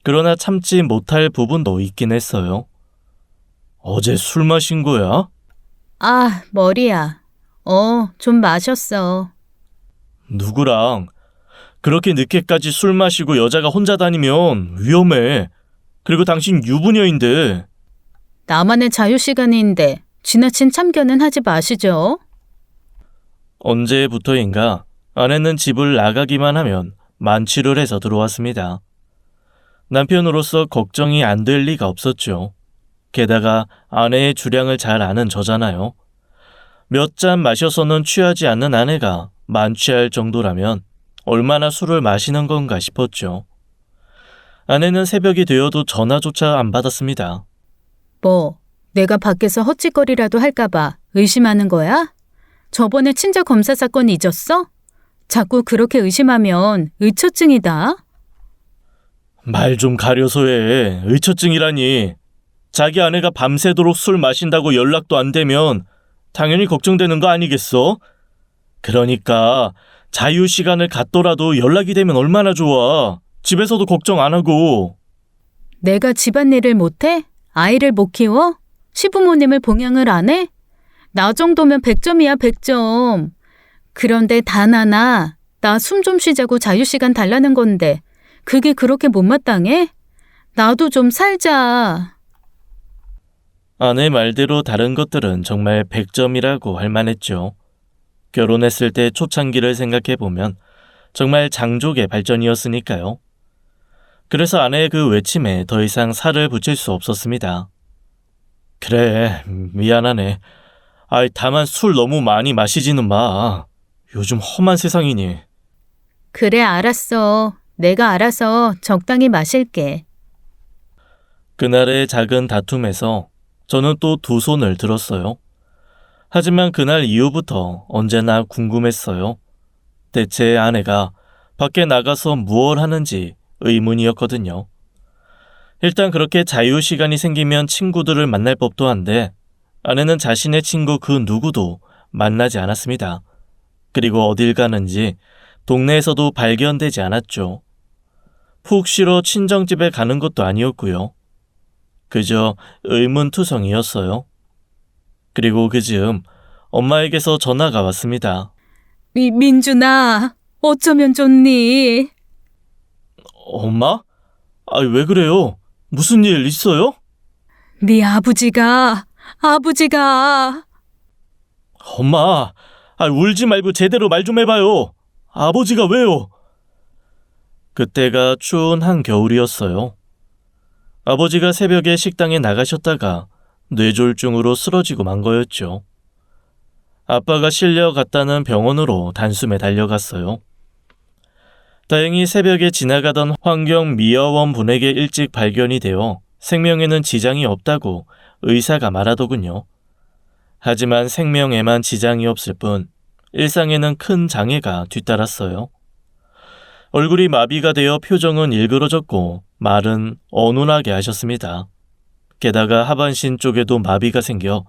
Speaker 1: 그러나 참지 못할 부분도 있긴 했어요. 어제 술 마신 거야?
Speaker 2: 아, 머리야. 좀 마셨어.
Speaker 1: 누구랑? 그렇게 늦게까지 술 마시고 여자가 혼자 다니면 위험해. 그리고 당신 유부녀인데.
Speaker 2: 나만의 자유시간인데 지나친 참견은 하지 마시죠.
Speaker 1: 언제부터인가 아내는 집을 나가기만 하면 만취를 해서 들어왔습니다. 남편으로서 걱정이 안 될 리가 없었죠. 게다가 아내의 주량을 잘 아는 저잖아요. 몇 잔 마셔서는 취하지 않는 아내가 만취할 정도라면 얼마나 술을 마시는 건가 싶었죠. 아내는 새벽이 되어도 전화조차 안 받았습니다.
Speaker 2: 뭐, 내가 밖에서 헛짓거리라도 할까봐 의심하는 거야? 저번에 친자 검사 사건 잊었어? 자꾸 그렇게 의심하면 의처증이다.
Speaker 1: 말 좀 가려서 해. 의처증이라니. 자기 아내가 밤새도록 술 마신다고 연락도 안 되면 당연히 걱정되는 거 아니겠어? 그러니까 자유시간을 갖더라도 연락이 되면 얼마나 좋아. 집에서도 걱정 안 하고.
Speaker 2: 내가 집안일을 못해? 아이를 못 키워? 시부모님을 봉양을 안 해? 나 정도면 100점이야, 100점. 그런데 단 하나, 나 숨 좀 쉬자고 자유시간 달라는 건데 그게 그렇게 못마땅해? 나도 좀 살자.
Speaker 1: 아내 말대로 다른 것들은 정말 100점이라고 할 만했죠. 결혼했을 때 초창기를 생각해보면 정말 장족의 발전이었으니까요. 그래서 아내의 그 외침에 더 이상 살을 붙일 수 없었습니다. 그래, 미안하네. 다만 술 너무 많이 마시지는 마. 요즘 험한 세상이니.
Speaker 2: 그래, 알았어. 내가 알아서 적당히 마실게.
Speaker 1: 그날의 작은 다툼에서 저는 또 두 손을 들었어요. 하지만 그날 이후부터 언제나 궁금했어요. 대체 아내가 밖에 나가서 무얼 하는지 의문이었거든요. 일단 그렇게 자유시간이 생기면 친구들을 만날 법도 한데 아내는 자신의 친구 그 누구도 만나지 않았습니다. 그리고 어딜 가는지 동네에서도 발견되지 않았죠. 푹 쉬러 친정집에 가는 것도 아니었고요. 그저 의문투성이었어요. 그리고 그 즈음 엄마에게서 전화가 왔습니다.
Speaker 2: 민준아, 어쩌면 좋니?
Speaker 1: 엄마? 왜 그래요? 무슨 일 있어요?
Speaker 2: 네 아버지가
Speaker 1: 엄마, 울지 말고 제대로 말 좀 해봐요. 아버지가 왜요? 그때가 추운 한겨울이었어요. 아버지가 새벽에 식당에 나가셨다가 뇌졸중으로 쓰러지고 만 거였죠. 아빠가 실려갔다는 병원으로 단숨에 달려갔어요. 다행히 새벽에 지나가던 환경미화원 분에게 일찍 발견이 되어 생명에는 지장이 없다고 의사가 말하더군요. 하지만 생명에만 지장이 없을 뿐 일상에는 큰 장애가 뒤따랐어요. 얼굴이 마비가 되어 표정은 일그러졌고 말은 어눌하게 하셨습니다. 게다가 하반신 쪽에도 마비가 생겨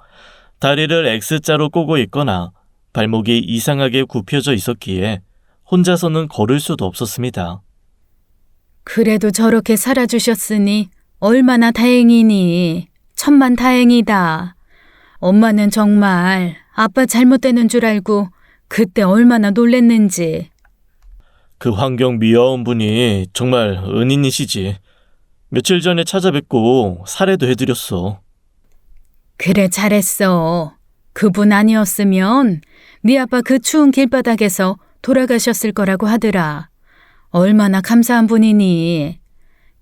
Speaker 1: 다리를 X자로 꼬고 있거나 발목이 이상하게 굽혀져 있었기에 혼자서는 걸을 수도 없었습니다.
Speaker 2: 그래도 저렇게 살아주셨으니 얼마나 다행이니. 천만 다행이다. 엄마는 정말 아빠 잘못되는 줄 알고 그때 얼마나 놀랬는지.
Speaker 1: 그 환경 미화원 분이 정말 은인이시지. 며칠 전에 찾아뵙고 사례도 해드렸어.
Speaker 2: 그래 잘했어. 그분 아니었으면 네 아빠 그 추운 길바닥에서 돌아가셨을 거라고 하더라. 얼마나 감사한 분이니.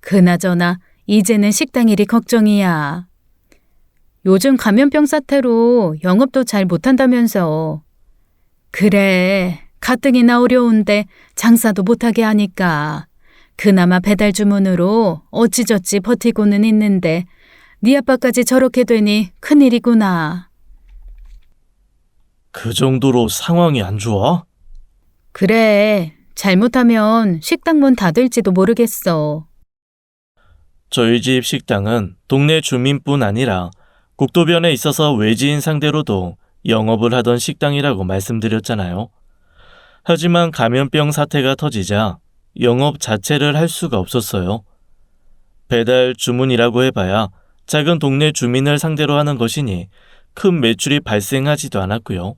Speaker 2: 그나저나 이제는 식당 일이 걱정이야. 요즘 감염병 사태로 영업도 잘 못한다면서. 그래, 가뜩이나 어려운데 장사도 못하게 하니까 그나마 배달 주문으로 어찌저찌 버티고는 있는데 네 아빠까지 저렇게 되니 큰일이구나.
Speaker 1: 그 정도로 상황이 안 좋아?
Speaker 2: 그래, 잘못하면 식당 문 닫을지도 모르겠어.
Speaker 1: 저희 집 식당은 동네 주민뿐 아니라 국도변에 있어서 외지인 상대로도 영업을 하던 식당이라고 말씀드렸잖아요. 하지만 감염병 사태가 터지자 영업 자체를 할 수가 없었어요. 배달 주문이라고 해봐야 작은 동네 주민을 상대로 하는 것이니 큰 매출이 발생하지도 않았고요.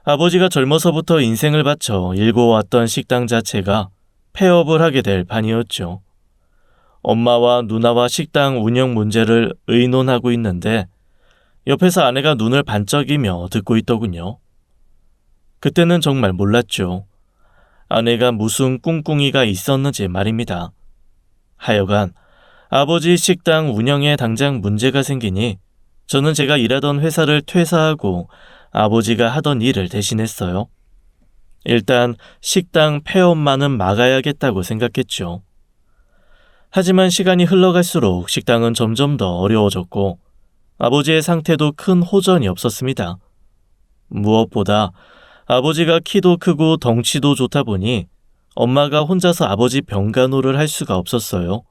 Speaker 1: 아버지가 젊어서부터 인생을 바쳐 일궈왔던 식당 자체가 폐업을 하게 될 판이었죠. 엄마와 누나와 식당 운영 문제를 의논하고 있는데 옆에서 아내가 눈을 반짝이며 듣고 있더군요. 그때는 정말 몰랐죠. 아내가 무슨 꿍꿍이가 있었는지 말입니다. 하여간 아버지 식당 운영에 당장 문제가 생기니 저는 제가 일하던 회사를 퇴사하고 아버지가 하던 일을 대신했어요. 일단 식당 폐업만은 막아야겠다고 생각했죠. 하지만 시간이 흘러갈수록 식당은 점점 더 어려워졌고 아버지의 상태도 큰 호전이 없었습니다. 무엇보다 아버지가 키도 크고 덩치도 좋다 보니 엄마가 혼자서 아버지 병간호를 할 수가 없었어요.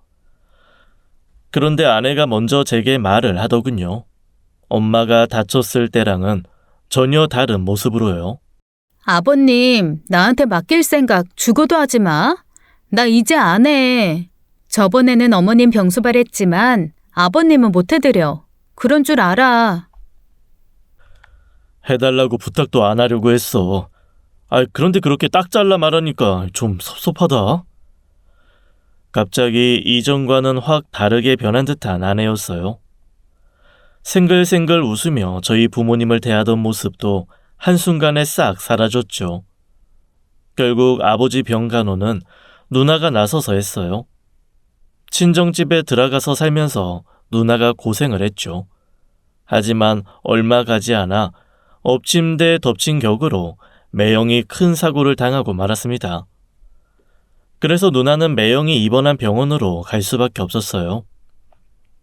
Speaker 1: 그런데 아내가 먼저 제게 말을 하더군요. 엄마가 다쳤을 때랑은 전혀 다른 모습으로요.
Speaker 2: 아버님, 나한테 맡길 생각 죽어도 하지 마. 나 이제 안 해. 저번에는 어머님 병수발했지만 아버님은 못 해드려. 그런 줄 알아.
Speaker 1: 해달라고 부탁도 안 하려고 했어. 그런데 그렇게 딱 잘라 말하니까 좀 섭섭하다. 갑자기 이전과는 확 다르게 변한 듯한 아내였어요. 생글생글 웃으며 저희 부모님을 대하던 모습도 한순간에 싹 사라졌죠. 결국 아버지 병간호는 누나가 나서서 했어요. 친정집에 들어가서 살면서 누나가 고생을 했죠. 하지만 얼마 가지 않아 엎침대 덮친 격으로 매형이 큰 사고를 당하고 말았습니다. 그래서 누나는 매형이 입원한 병원으로 갈 수밖에 없었어요.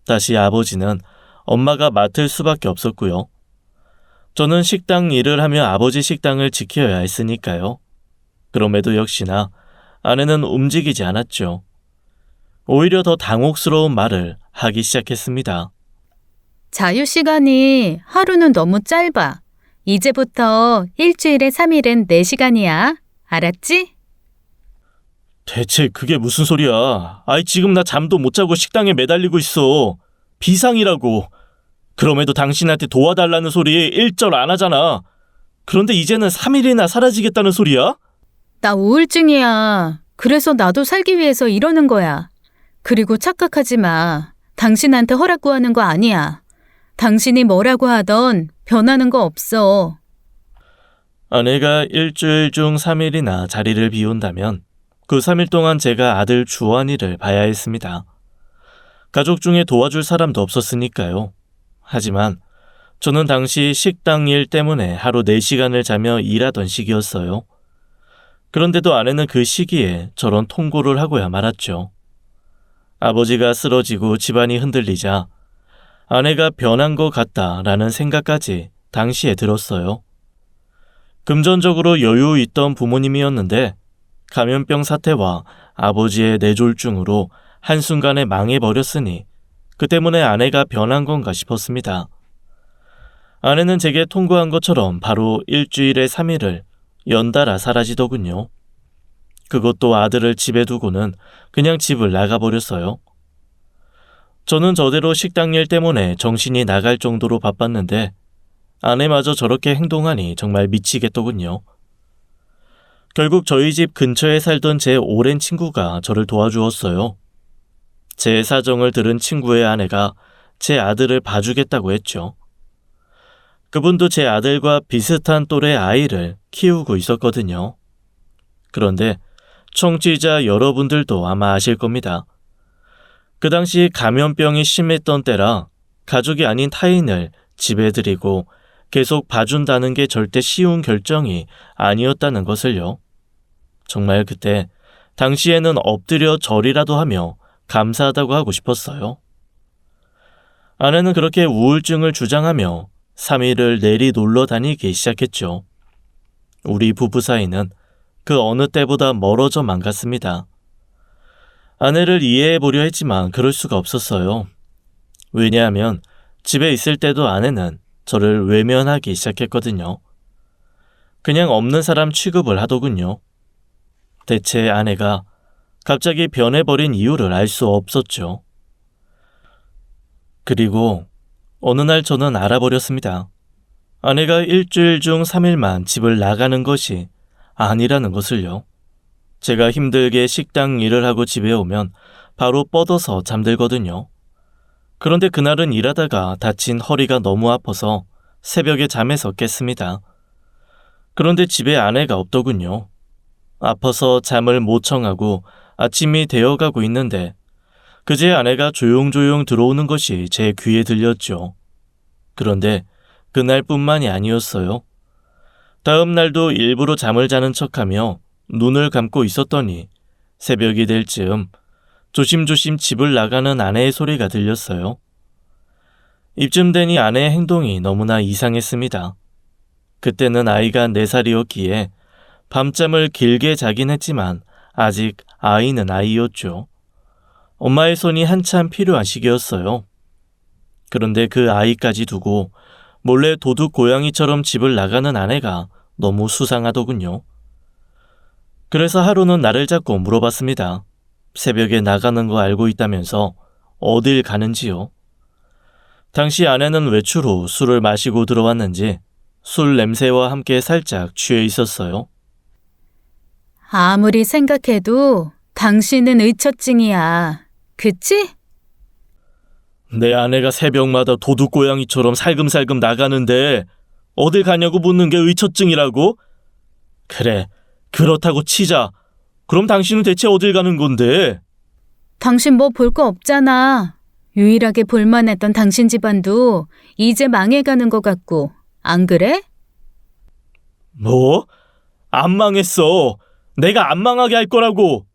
Speaker 1: 다시 아버지는 엄마가 맡을 수밖에 없었고요. 저는 식당 일을 하며 아버지 식당을 지켜야 했으니까요. 그럼에도 역시나 아내는 움직이지 않았죠. 오히려 더 당혹스러운 말을 하기 시작했습니다.
Speaker 2: 자유시간이 하루는 너무 짧아. 이제부터 일주일에 3일은 4시간이야. 알았지?
Speaker 1: 대체 그게 무슨 소리야? 지금 나 잠도 못 자고 식당에 매달리고 있어. 비상이라고. 그럼에도 당신한테 도와달라는 소리 일절 안 하잖아. 그런데 이제는 3일이나 사라지겠다는 소리야?
Speaker 2: 나 우울증이야. 그래서 나도 살기 위해서 이러는 거야. 그리고 착각하지 마. 당신한테 허락 구하는 거 아니야. 당신이 뭐라고 하던 변하는 거 없어.
Speaker 1: 아내가 일주일 중 3일이나 자리를 비운다면 그 3일 동안 제가 아들 주환이를 봐야 했습니다. 가족 중에 도와줄 사람도 없었으니까요. 하지만 저는 당시 식당 일 때문에 하루 4시간을 자며 일하던 시기였어요. 그런데도 아내는 그 시기에 저런 통고를 하고야 말았죠. 아버지가 쓰러지고 집안이 흔들리자 아내가 변한 것 같다라는 생각까지 당시에 들었어요. 금전적으로 여유 있던 부모님이었는데 감염병 사태와 아버지의 뇌졸중으로 한순간에 망해버렸으니 그 때문에 아내가 변한 건가 싶었습니다. 아내는 제게 통보한 것처럼 바로 일주일에 3일을 연달아 사라지더군요. 그것도 아들을 집에 두고는 그냥 집을 나가버렸어요. 저는 저대로 식당 일 때문에 정신이 나갈 정도로 바빴는데 아내마저 저렇게 행동하니 정말 미치겠더군요. 결국 저희 집 근처에 살던 제 오랜 친구가 저를 도와주었어요. 제 사정을 들은 친구의 아내가 제 아들을 봐주겠다고 했죠. 그분도 제 아들과 비슷한 또래 아이를 키우고 있었거든요. 그런데 청취자 여러분들도 아마 아실 겁니다. 그 당시 감염병이 심했던 때라 가족이 아닌 타인을 집에 들이고 계속 봐준다는 게 절대 쉬운 결정이 아니었다는 것을요. 정말 그때 당시에는 엎드려 절이라도 하며 감사하다고 하고 싶었어요. 아내는 그렇게 우울증을 주장하며 3일을 내리 놀러 다니기 시작했죠. 우리 부부 사이는 그 어느 때보다 멀어져만 갔습니다. 아내를 이해해 보려 했지만 그럴 수가 없었어요. 왜냐하면 집에 있을 때도 아내는 저를 외면하기 시작했거든요. 그냥 없는 사람 취급을 하더군요. 대체 아내가 갑자기 변해버린 이유를 알 수 없었죠. 그리고 어느 날 저는 알아버렸습니다. 아내가 일주일 중 3일만 집을 나가는 것이 아니라는 것을요. 제가 힘들게 식당 일을 하고 집에 오면 바로 뻗어서 잠들거든요. 그런데 그날은 일하다가 다친 허리가 너무 아파서 새벽에 잠에서 깼습니다. 그런데 집에 아내가 없더군요. 아파서 잠을 못 청하고 아침이 되어가고 있는데 그제 아내가 조용조용 들어오는 것이 제 귀에 들렸죠. 그런데 그날뿐만이 아니었어요. 다음 날도 일부러 잠을 자는 척하며 눈을 감고 있었더니 새벽이 될 즈음 조심조심 집을 나가는 아내의 소리가 들렸어요. 이쯤 되니 아내의 행동이 너무나 이상했습니다. 그때는 아이가 4살이었기에 밤잠을 길게 자긴 했지만 아직 아이는 아이였죠. 엄마의 손이 한참 필요한 시기였어요. 그런데 그 아이까지 두고 몰래 도둑 고양이처럼 집을 나가는 아내가 너무 수상하더군요. 그래서 하루는 나를 잡고 물어봤습니다. 새벽에 나가는 거 알고 있다면서 어딜 가는지요? 당시 아내는 외출 후 술을 마시고 들어왔는지 술 냄새와 함께 살짝 취해 있었어요.
Speaker 2: 아무리 생각해도 당신은 의처증이야. 그치?
Speaker 1: 내 아내가 새벽마다 도둑 고양이처럼 살금살금 나가는데 어딜 가냐고 묻는 게 의처증이라고? 그래, 그렇다고 치자. 그럼 당신은 대체 어딜 가는 건데?
Speaker 2: 당신 뭐 볼 거 없잖아. 유일하게 볼만했던 당신 집안도 이제 망해가는 것 같고, 안 그래?
Speaker 1: 뭐? 안 망했어. 내가 안 망하게 할 거라고.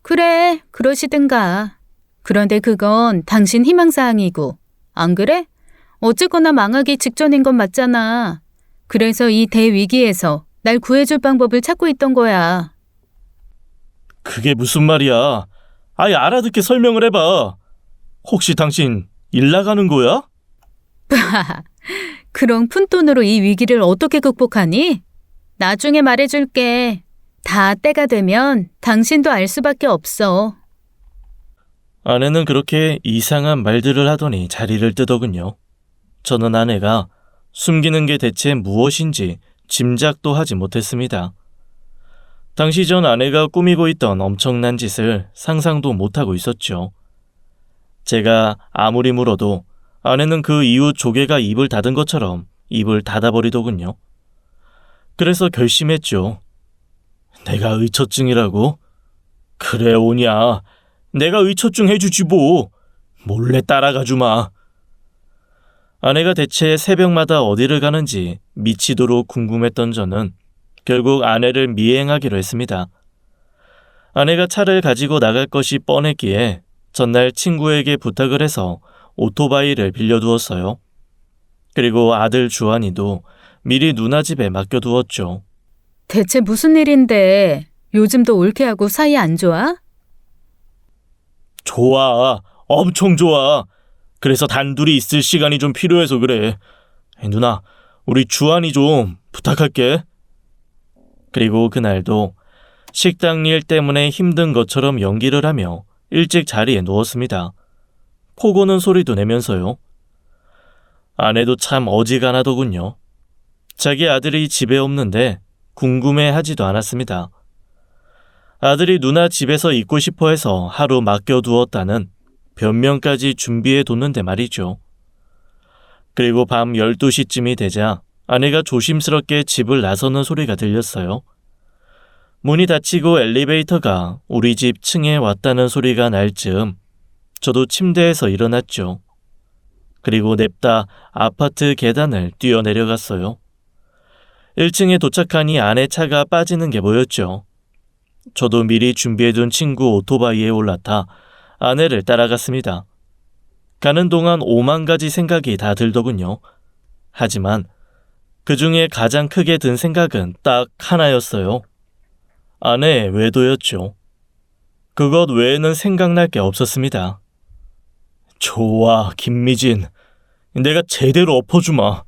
Speaker 2: 그래, 그러시든가. 그런데 그건 당신 희망사항이고, 안 그래? 어쨌거나 망하기 직전인 건 맞잖아. 그래서 이 대위기에서 날 구해줄 방법을 찾고 있던 거야.
Speaker 1: 그게 무슨 말이야? 아예 알아듣게 설명을 해봐. 혹시 당신 일 나가는 거야?
Speaker 2: 그럼 푼돈으로 이 위기를 어떻게 극복하니? 나중에 말해줄게. 다 때가 되면 당신도 알 수밖에 없어.
Speaker 1: 아내는 그렇게 이상한 말들을 하더니 자리를 뜨더군요. 저는 아내가 숨기는 게 대체 무엇인지 짐작도 하지 못했습니다. 당시 전 아내가 꾸미고 있던 엄청난 짓을 상상도 못하고 있었죠. 제가 아무리 물어도 아내는 그 이후 조개가 입을 닫은 것처럼 입을 닫아버리더군요. 그래서 결심했죠. 내가 의처증이라고? 그래 오냐. 내가 의처증 해주지 뭐. 몰래 따라가 주마. 아내가 대체 새벽마다 어디를 가는지 미치도록 궁금했던 저는 결국 아내를 미행하기로 했습니다. 아내가 차를 가지고 나갈 것이 뻔했기에 전날 친구에게 부탁을 해서 오토바이를 빌려두었어요. 그리고 아들 주한이도 미리 누나 집에 맡겨두었죠.
Speaker 2: 대체 무슨 일인데 요즘도 올케하고 사이 안 좋아?
Speaker 1: 좋아. 엄청 좋아. 그래서 단둘이 있을 시간이 좀 필요해서 그래. 누나, 우리 주한이 좀 부탁할게. 그리고 그날도 식당 일 때문에 힘든 것처럼 연기를 하며 일찍 자리에 누웠습니다. 코 고는 소리도 내면서요. 아내도 참 어지간하더군요. 자기 아들이 집에 없는데 궁금해하지도 않았습니다. 아들이 누나 집에서 있고 싶어 해서 하루 맡겨두었다는 변명까지 준비해뒀는데 말이죠. 그리고 밤 12시쯤이 되자 아내가 조심스럽게 집을 나서는 소리가 들렸어요. 문이 닫히고 엘리베이터가 우리 집 층에 왔다는 소리가 날 즈음 저도 침대에서 일어났죠. 그리고 냅다 아파트 계단을 뛰어내려갔어요. 1층에 도착하니 아내 차가 빠지는 게 보였죠. 저도 미리 준비해둔 친구 오토바이에 올라타 아내를 따라갔습니다. 가는 동안 5만 가지 생각이 다 들더군요. 하지만 그 중에 가장 크게 든 생각은 딱 하나였어요. 아내의 외도였죠. 그것 외에는 생각날 게 없었습니다. 좋아, 김미진. 내가 제대로 엎어주마.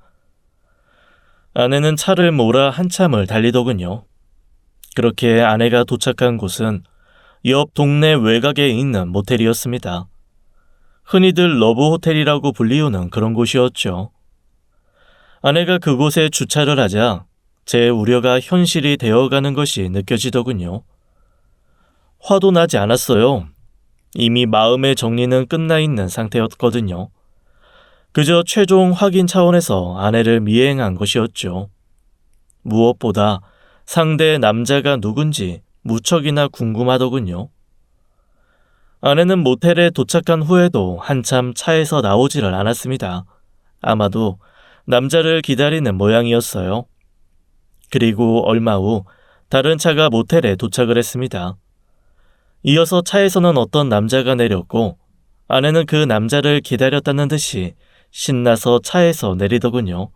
Speaker 1: 아내는 차를 몰아 한참을 달리더군요. 그렇게 아내가 도착한 곳은 옆 동네 외곽에 있는 모텔이었습니다. 흔히들 러브 호텔이라고 불리우는 그런 곳이었죠. 아내가 그곳에 주차를 하자 제 우려가 현실이 되어가는 것이 느껴지더군요. 화도 나지 않았어요. 이미 마음의 정리는 끝나 있는 상태였거든요. 그저 최종 확인 차원에서 아내를 미행한 것이었죠. 무엇보다 상대 남자가 누군지 무척이나 궁금하더군요. 아내는 모텔에 도착한 후에도 한참 차에서 나오지를 않았습니다. 아마도 남자를 기다리는 모양이었어요. 그리고 얼마 후 다른 차가 모텔에 도착을 했습니다. 이어서 차에서는 어떤 남자가 내렸고 아내는 그 남자를 기다렸다는 듯이 신나서 차에서 내리더군요.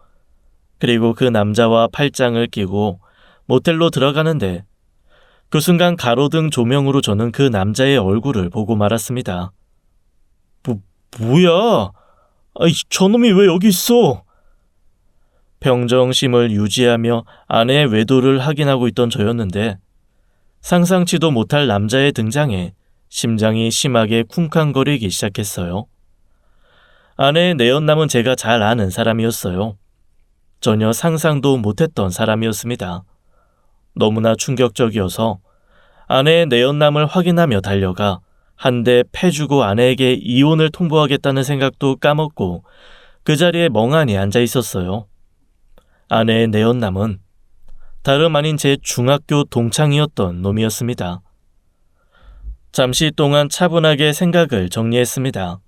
Speaker 1: 그리고 그 남자와 팔짱을 끼고 모텔로 들어가는데 그 순간 가로등 조명으로 저는 그 남자의 얼굴을 보고 말았습니다. 뭐야? 아이, 저놈이 왜 여기 있어? 평정심을 유지하며 아내의 외도를 확인하고 있던 저였는데 상상치도 못할 남자의 등장에 심장이 심하게 쿵쾅거리기 시작했어요. 아내의 내연남은 제가 잘 아는 사람이었어요. 전혀 상상도 못했던 사람이었습니다. 너무나 충격적이어서 아내의 내연남을 확인하며 달려가 한 대 패주고 아내에게 이혼을 통보하겠다는 생각도 까먹고 그 자리에 멍하니 앉아 있었어요. 아내의 내연남은 다름 아닌 제 중학교 동창이었던 놈이었습니다. 잠시 동안 차분하게 생각을 정리했습니다.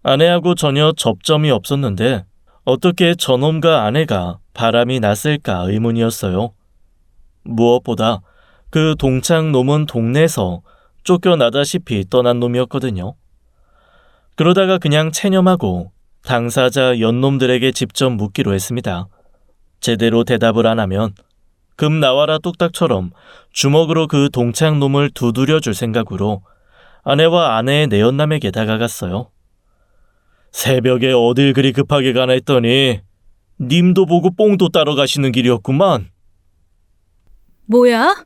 Speaker 1: 아내하고 전혀 접점이 없었는데 어떻게 저놈과 아내가 바람이 났을까 의문이었어요. 무엇보다 그 동창 놈은 동네에서 쫓겨나다시피 떠난 놈이었거든요. 그러다가 그냥 체념하고 당사자 연놈들에게 직접 묻기로 했습니다. 제대로 대답을 안 하면 금 나와라 뚝딱처럼 주먹으로 그 동창 놈을 두드려줄 생각으로 아내와 아내의 내연남에게 다가갔어요. 새벽에 어딜 그리 급하게 가나 했더니 님도 보고 뽕도 따러 가시는 길이었구만.
Speaker 2: 뭐야?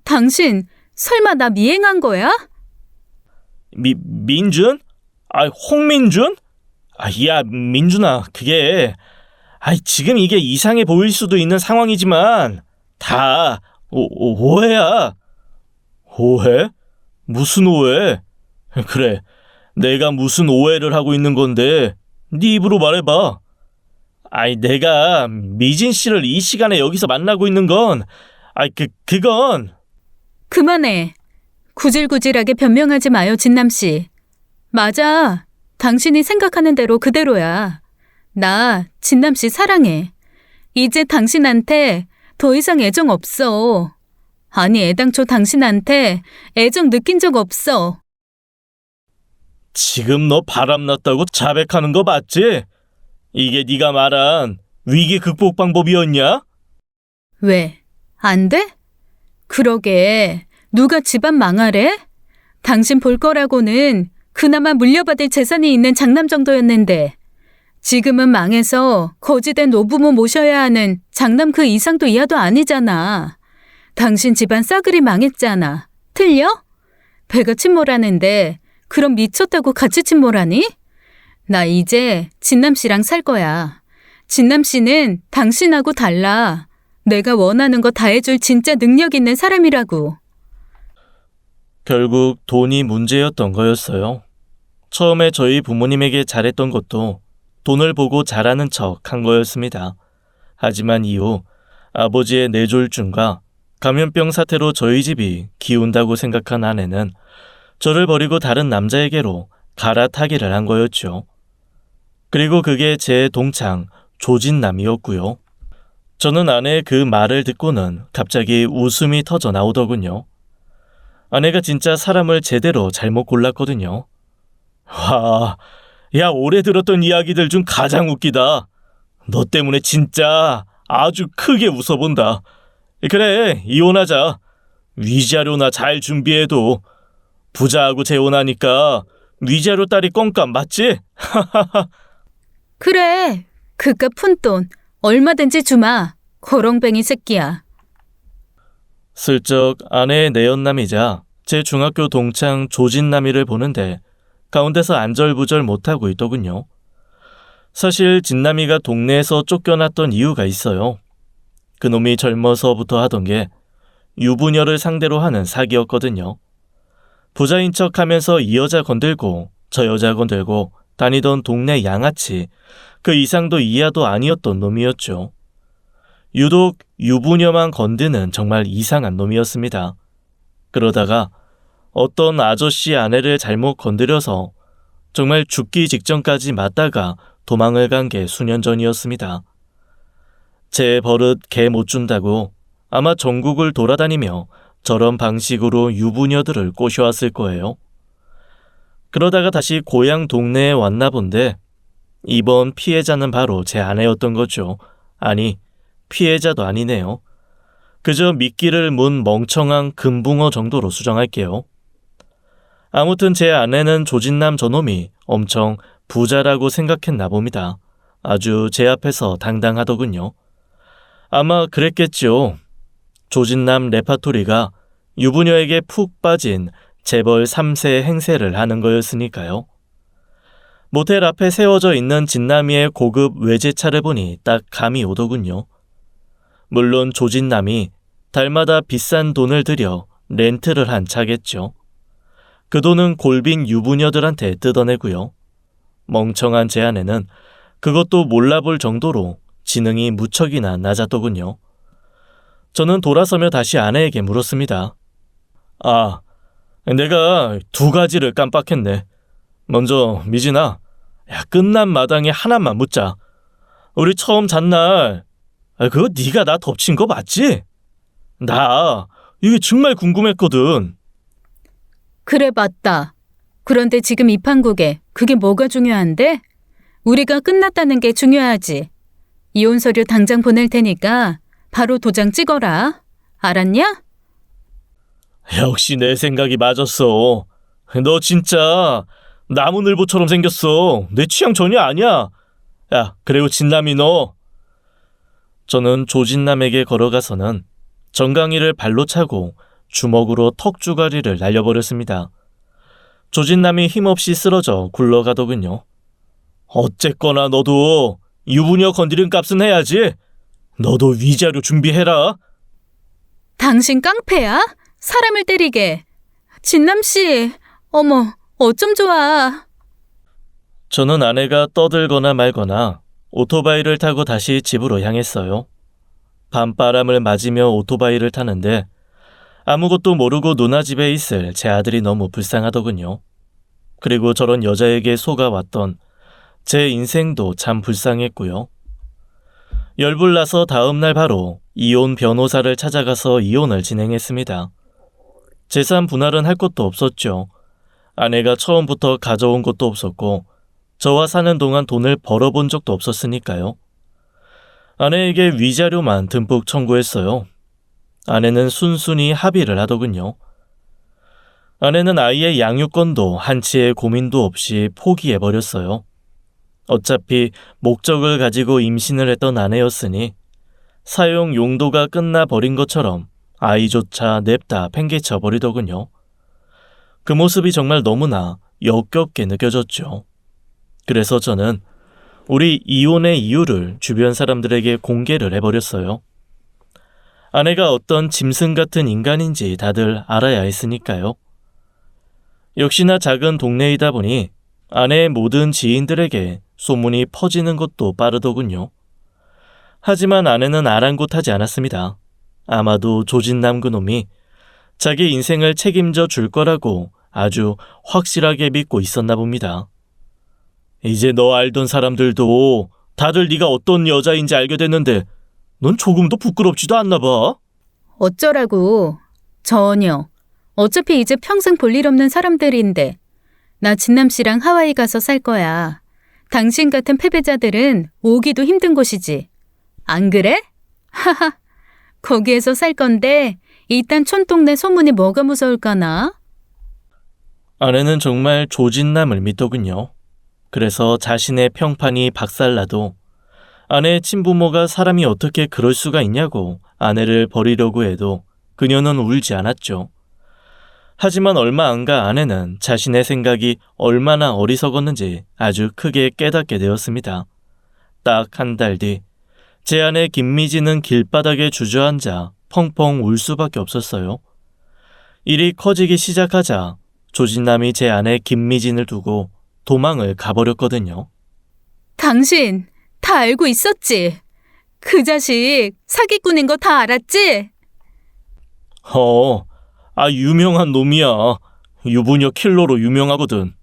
Speaker 2: 당신 설마 나 미행한 거야?
Speaker 1: 민준? 홍민준? 야, 민준아, 그게 지금 이게 이상해 보일 수도 있는 상황이지만 다 오해야. 오해? 무슨 오해? 그래, 내가 무슨 오해를 하고 있는 건데 네 입으로 말해봐. 내가 미진 씨를 이 시간에 여기서 만나고 있는 건 그건...
Speaker 2: 그만해. 구질구질하게 변명하지 마요, 진남 씨. 맞아. 당신이 생각하는 대로 그대로야. 나 진남 씨 사랑해. 이제 당신한테 더 이상 애정 없어. 아니, 애당초 당신한테 애정 느낀 적 없어.
Speaker 1: 지금 너 바람났다고 자백하는 거 맞지? 이게 네가 말한 위기 극복 방법이었냐?
Speaker 2: 왜? 안 돼? 그러게. 누가 집안 망하래? 당신 볼 거라고는 그나마 물려받을 재산이 있는 장남 정도였는데 지금은 망해서 거지된 노부모 모셔야 하는 장남 그 이상도 이하도 아니잖아. 당신 집안 싸그리 망했잖아. 틀려? 배가 침몰하는데 그럼 미쳤다고 같이 침몰하니? 나 이제 진남 씨랑 살 거야. 진남 씨는 당신하고 달라. 내가 원하는 거 다 해줄 진짜 능력 있는 사람이라고.
Speaker 1: 결국 돈이 문제였던 거였어요. 처음에 저희 부모님에게 잘했던 것도 돈을 보고 잘하는 척 한 거였습니다. 하지만 이후 아버지의 뇌졸중과 감염병 사태로 저희 집이 기운다고 생각한 아내는 저를 버리고 다른 남자에게로 갈아타기를 한 거였죠. 그리고 그게 제 동창 조진남이었고요. 저는 아내의 그 말을 듣고는 갑자기 웃음이 터져 나오더군요. 아내가 진짜 사람을 제대로 잘못 골랐거든요. 와, 야, 올해 들었던 이야기들 중 가장 웃기다. 너 때문에 진짜 아주 크게 웃어본다. 그래, 이혼하자. 위자료나 잘 준비해도 부자하고 재혼하니까 위자료 딸이 껌값 맞지?
Speaker 2: 그래. 그깟 푼돈 얼마든지 주마. 거렁뱅이 새끼야.
Speaker 1: 슬쩍 아내의 내연남이자 제 중학교 동창 조진남이를 보는데 가운데서 안절부절 못하고 있더군요. 사실 진남이가 동네에서 쫓겨났던 이유가 있어요. 그놈이 젊어서부터 하던 게 유부녀를 상대로 하는 사기였거든요. 부자인 척하면서 이 여자 건들고 저 여자 건들고 다니던 동네 양아치, 그 이상도 이하도 아니었던 놈이었죠. 유독 유부녀만 건드는 정말 이상한 놈이었습니다. 그러다가 어떤 아저씨 아내를 잘못 건드려서 정말 죽기 직전까지 맞다가 도망을 간 게 수년 전이었습니다. 제 버릇 개 못 준다고 아마 전국을 돌아다니며 저런 방식으로 유부녀들을 꼬셔왔을 거예요. 그러다가 다시 고향 동네에 왔나 본데 이번 피해자는 바로 제 아내였던 거죠. 아니, 피해자도 아니네요. 그저 미끼를 문 멍청한 금붕어 정도로 수정할게요. 아무튼 제 아내는 조진남 저놈이 엄청 부자라고 생각했나 봅니다. 아주 제 앞에서 당당하더군요. 아마 그랬겠죠. 조진남 레파토리가 유부녀에게 푹 빠진 재벌 3세 행세를 하는 거였으니까요. 모텔 앞에 세워져 있는 진남이의 고급 외제차를 보니 딱 감이 오더군요. 물론 조진남이 달마다 비싼 돈을 들여 렌트를 한 차겠죠. 그 돈은 골빈 유부녀들한테 뜯어내고요. 멍청한 제 아내는 그것도 몰라볼 정도로 지능이 무척이나 낮았더군요. 저는 돌아서며 다시 아내에게 물었습니다. 아, 내가 두 가지를 깜빡했네. 먼저 미진아, 야, 끝난 마당에 하나만 묻자. 우리 처음 잔 날 그거 네가 나 덮친 거 맞지? 나 이게 정말 궁금했거든.
Speaker 2: 그래, 맞다. 그런데 지금 이 판국에 그게 뭐가 중요한데? 우리가 끝났다는 게 중요하지. 이혼 서류 당장 보낼 테니까 바로 도장 찍어라. 알았냐?
Speaker 1: 역시 내 생각이 맞았어. 너 진짜 나무늘보처럼 생겼어. 내 취향 전혀 아니야. 야, 그리고 진남이 너. 저는 조진남에게 걸어가서는 정강이를 발로 차고 주먹으로 턱주가리를 날려버렸습니다. 조진남이 힘없이 쓰러져 굴러가더군요. 어쨌거나 너도 유부녀 건드린 값은 해야지. 너도 위자료 준비해라.
Speaker 2: 당신 깡패야? 사람을 때리게. 진남씨, 어머, 어쩜 좋아.
Speaker 1: 저는 아내가 떠들거나 말거나 오토바이를 타고 다시 집으로 향했어요. 밤바람을 맞으며 오토바이를 타는데 아무것도 모르고 누나 집에 있을 제 아들이 너무 불쌍하더군요. 그리고 저런 여자에게 속아왔던 제 인생도 참 불쌍했고요. 열불나서 다음날 바로 이혼 변호사를 찾아가서 이혼을 진행했습니다. 재산 분할은 할 것도 없었죠. 아내가 처음부터 가져온 것도 없었고 저와 사는 동안 돈을 벌어본 적도 없었으니까요. 아내에게 위자료만 듬뿍 청구했어요. 아내는 순순히 합의를 하더군요. 아내는 아이의 양육권도 한치의 고민도 없이 포기해버렸어요. 어차피 목적을 가지고 임신을 했던 아내였으니 사용 용도가 끝나버린 것처럼 아이조차 냅다 팽개쳐버리더군요. 그 모습이 정말 너무나 역겹게 느껴졌죠. 그래서 저는 우리 이혼의 이유를 주변 사람들에게 공개를 해버렸어요. 아내가 어떤 짐승 같은 인간인지 다들 알아야 했으니까요. 역시나 작은 동네이다 보니 아내의 모든 지인들에게 소문이 퍼지는 것도 빠르더군요. 하지만 아내는 아랑곳하지 않았습니다. 아마도 조진남 그놈이 자기 인생을 책임져 줄 거라고 아주 확실하게 믿고 있었나 봅니다. 이제 너 알던 사람들도 다들 네가 어떤 여자인지 알게 됐는데 넌 조금도 부끄럽지도 않나 봐.
Speaker 2: 어쩌라고. 전혀. 어차피 이제 평생 볼 일 없는 사람들인데. 나 진남 씨랑 하와이 가서 살 거야. 당신 같은 패배자들은 오기도 힘든 곳이지. 안 그래? 하하. 거기에서 살 건데 일단 촌동네 소문이 뭐가 무서울까나?
Speaker 1: 아내는 정말 조진남을 믿더군요. 그래서 자신의 평판이 박살나도 아내의 친부모가 사람이 어떻게 그럴 수가 있냐고 아내를 버리려고 해도 그녀는 울지 않았죠. 하지만 얼마 안 가 아내는 자신의 생각이 얼마나 어리석었는지 아주 크게 깨닫게 되었습니다. 딱 한 달 뒤 제 아내 김미진은 길바닥에 주저앉아 펑펑 울 수밖에 없었어요. 일이 커지기 시작하자 조진남이 제 아내 김미진을 두고 도망을 가버렸거든요.
Speaker 2: 당신 다 알고 있었지? 그 자식 사기꾼인 거 다 알았지?
Speaker 1: 유명한 놈이야. 유부녀 킬러로 유명하거든.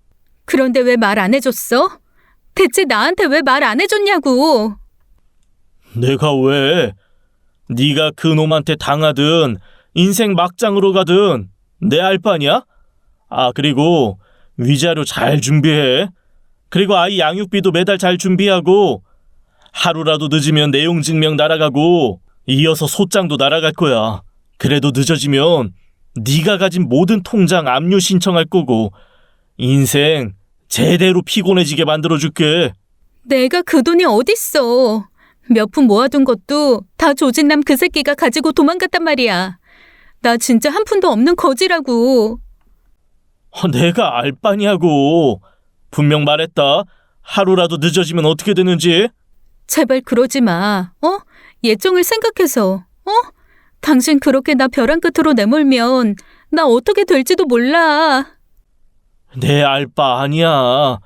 Speaker 2: 그런데 왜 말 안 해줬어? 대체 나한테 왜 말 안 해줬냐고.
Speaker 1: 내가 왜? 네가 그 놈한테 당하든 인생 막장으로 가든 내 알바냐? 그리고 위자료 잘 준비해. 그리고 아이 양육비도 매달 잘 준비하고 하루라도 늦으면 내용 증명 날아가고 이어서 소장도 날아갈 거야. 그래도 늦어지면 네가 가진 모든 통장 압류 신청할 거고 인생 제대로 피곤해지게 만들어줄게.
Speaker 2: 내가 그 돈이 어딨어. 몇 푼 모아둔 것도 다 조진남 그 새끼가 가지고 도망갔단 말이야. 나 진짜 한 푼도 없는 거지라고.
Speaker 1: 내가 알 바냐고. 분명 말했다. 하루라도 늦어지면 어떻게 되는지.
Speaker 2: 제발 그러지 마. 예정을 생각해서. 당신 그렇게 나 벼랑 끝으로 내몰면 나 어떻게 될지도 몰라.
Speaker 1: 내 알 바 아니야.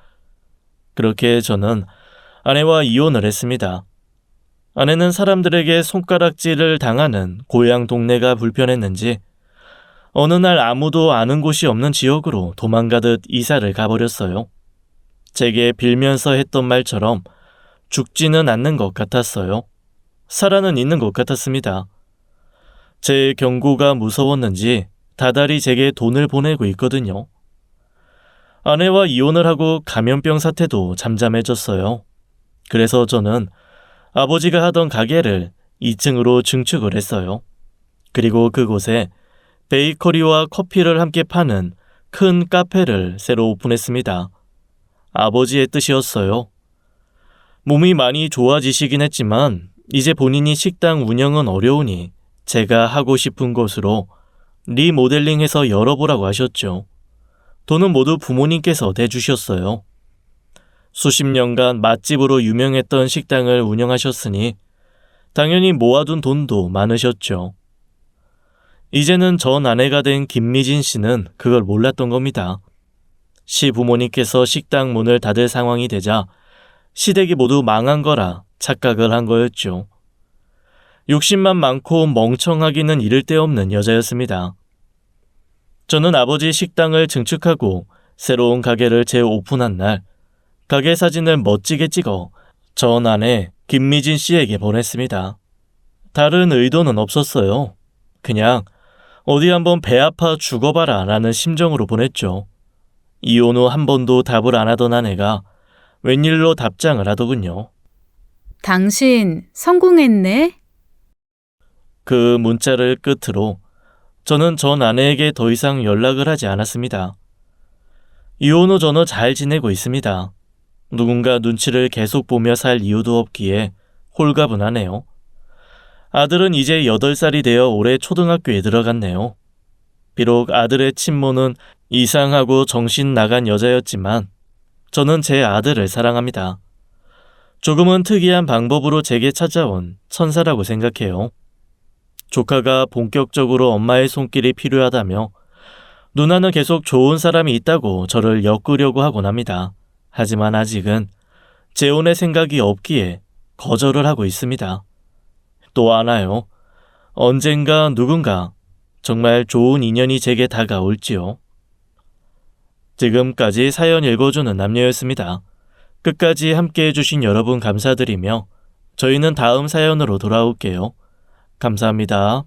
Speaker 1: 그렇게 저는 아내와 이혼을 했습니다. 아내는 사람들에게 손가락질을 당하는 고향 동네가 불편했는지 어느 날 아무도 아는 곳이 없는 지역으로 도망가듯 이사를 가버렸어요. 제게 빌면서 했던 말처럼 죽지는 않는 것 같았어요. 살아는 있는 것 같았습니다. 제 경고가 무서웠는지 다달이 제게 돈을 보내고 있거든요. 아내와 이혼을 하고 감염병 사태도 잠잠해졌어요. 그래서 저는 아버지가 하던 가게를 2층으로 증축을 했어요. 그리고 그곳에 베이커리와 커피를 함께 파는 큰 카페를 새로 오픈했습니다. 아버지의 뜻이었어요. 몸이 많이 좋아지시긴 했지만 이제 본인이 식당 운영은 어려우니 제가 하고 싶은 곳으로 리모델링해서 열어보라고 하셨죠. 돈은 모두 부모님께서 대주셨어요. 수십 년간 맛집으로 유명했던 식당을 운영하셨으니 당연히 모아둔 돈도 많으셨죠. 이제는 전 아내가 된 김미진 씨는 그걸 몰랐던 겁니다. 시부모님께서 식당 문을 닫을 상황이 되자 시댁이 모두 망한 거라 착각을 한 거였죠. 욕심만 많고 멍청하기는 이를 데 없는 여자였습니다. 저는 아버지 식당을 증축하고 새로운 가게를 재오픈한 날 가게 사진을 멋지게 찍어 전 아내 김미진 씨에게 보냈습니다. 다른 의도는 없었어요. 그냥 어디 한번 배 아파 죽어봐라 라는 심정으로 보냈죠. 이혼 후 한 번도 답을 안 하던 아내가 웬일로 답장을 하더군요.
Speaker 2: 당신 성공했네?
Speaker 1: 그 문자를 끝으로 저는 전 아내에게 더 이상 연락을 하지 않았습니다. 이혼 후 저는 잘 지내고 있습니다. 누군가 눈치를 계속 보며 살 이유도 없기에 홀가분하네요. 아들은 이제 8살이 되어 올해 초등학교에 들어갔네요. 비록 아들의 친모는 이상하고 정신 나간 여자였지만 저는 제 아들을 사랑합니다. 조금은 특이한 방법으로 제게 찾아온 천사라고 생각해요. 조카가 본격적으로 엄마의 손길이 필요하다며 누나는 계속 좋은 사람이 있다고 저를 엮으려고 하곤 합니다. 하지만 아직은 재혼의 생각이 없기에 거절을 하고 있습니다. 또 하나요. 언젠가 누군가 정말 좋은 인연이 제게 다가올지요. 지금까지 사연 읽어주는 남녀였습니다. 끝까지 함께 해주신 여러분 감사드리며 저희는 다음 사연으로 돌아올게요. 감사합니다.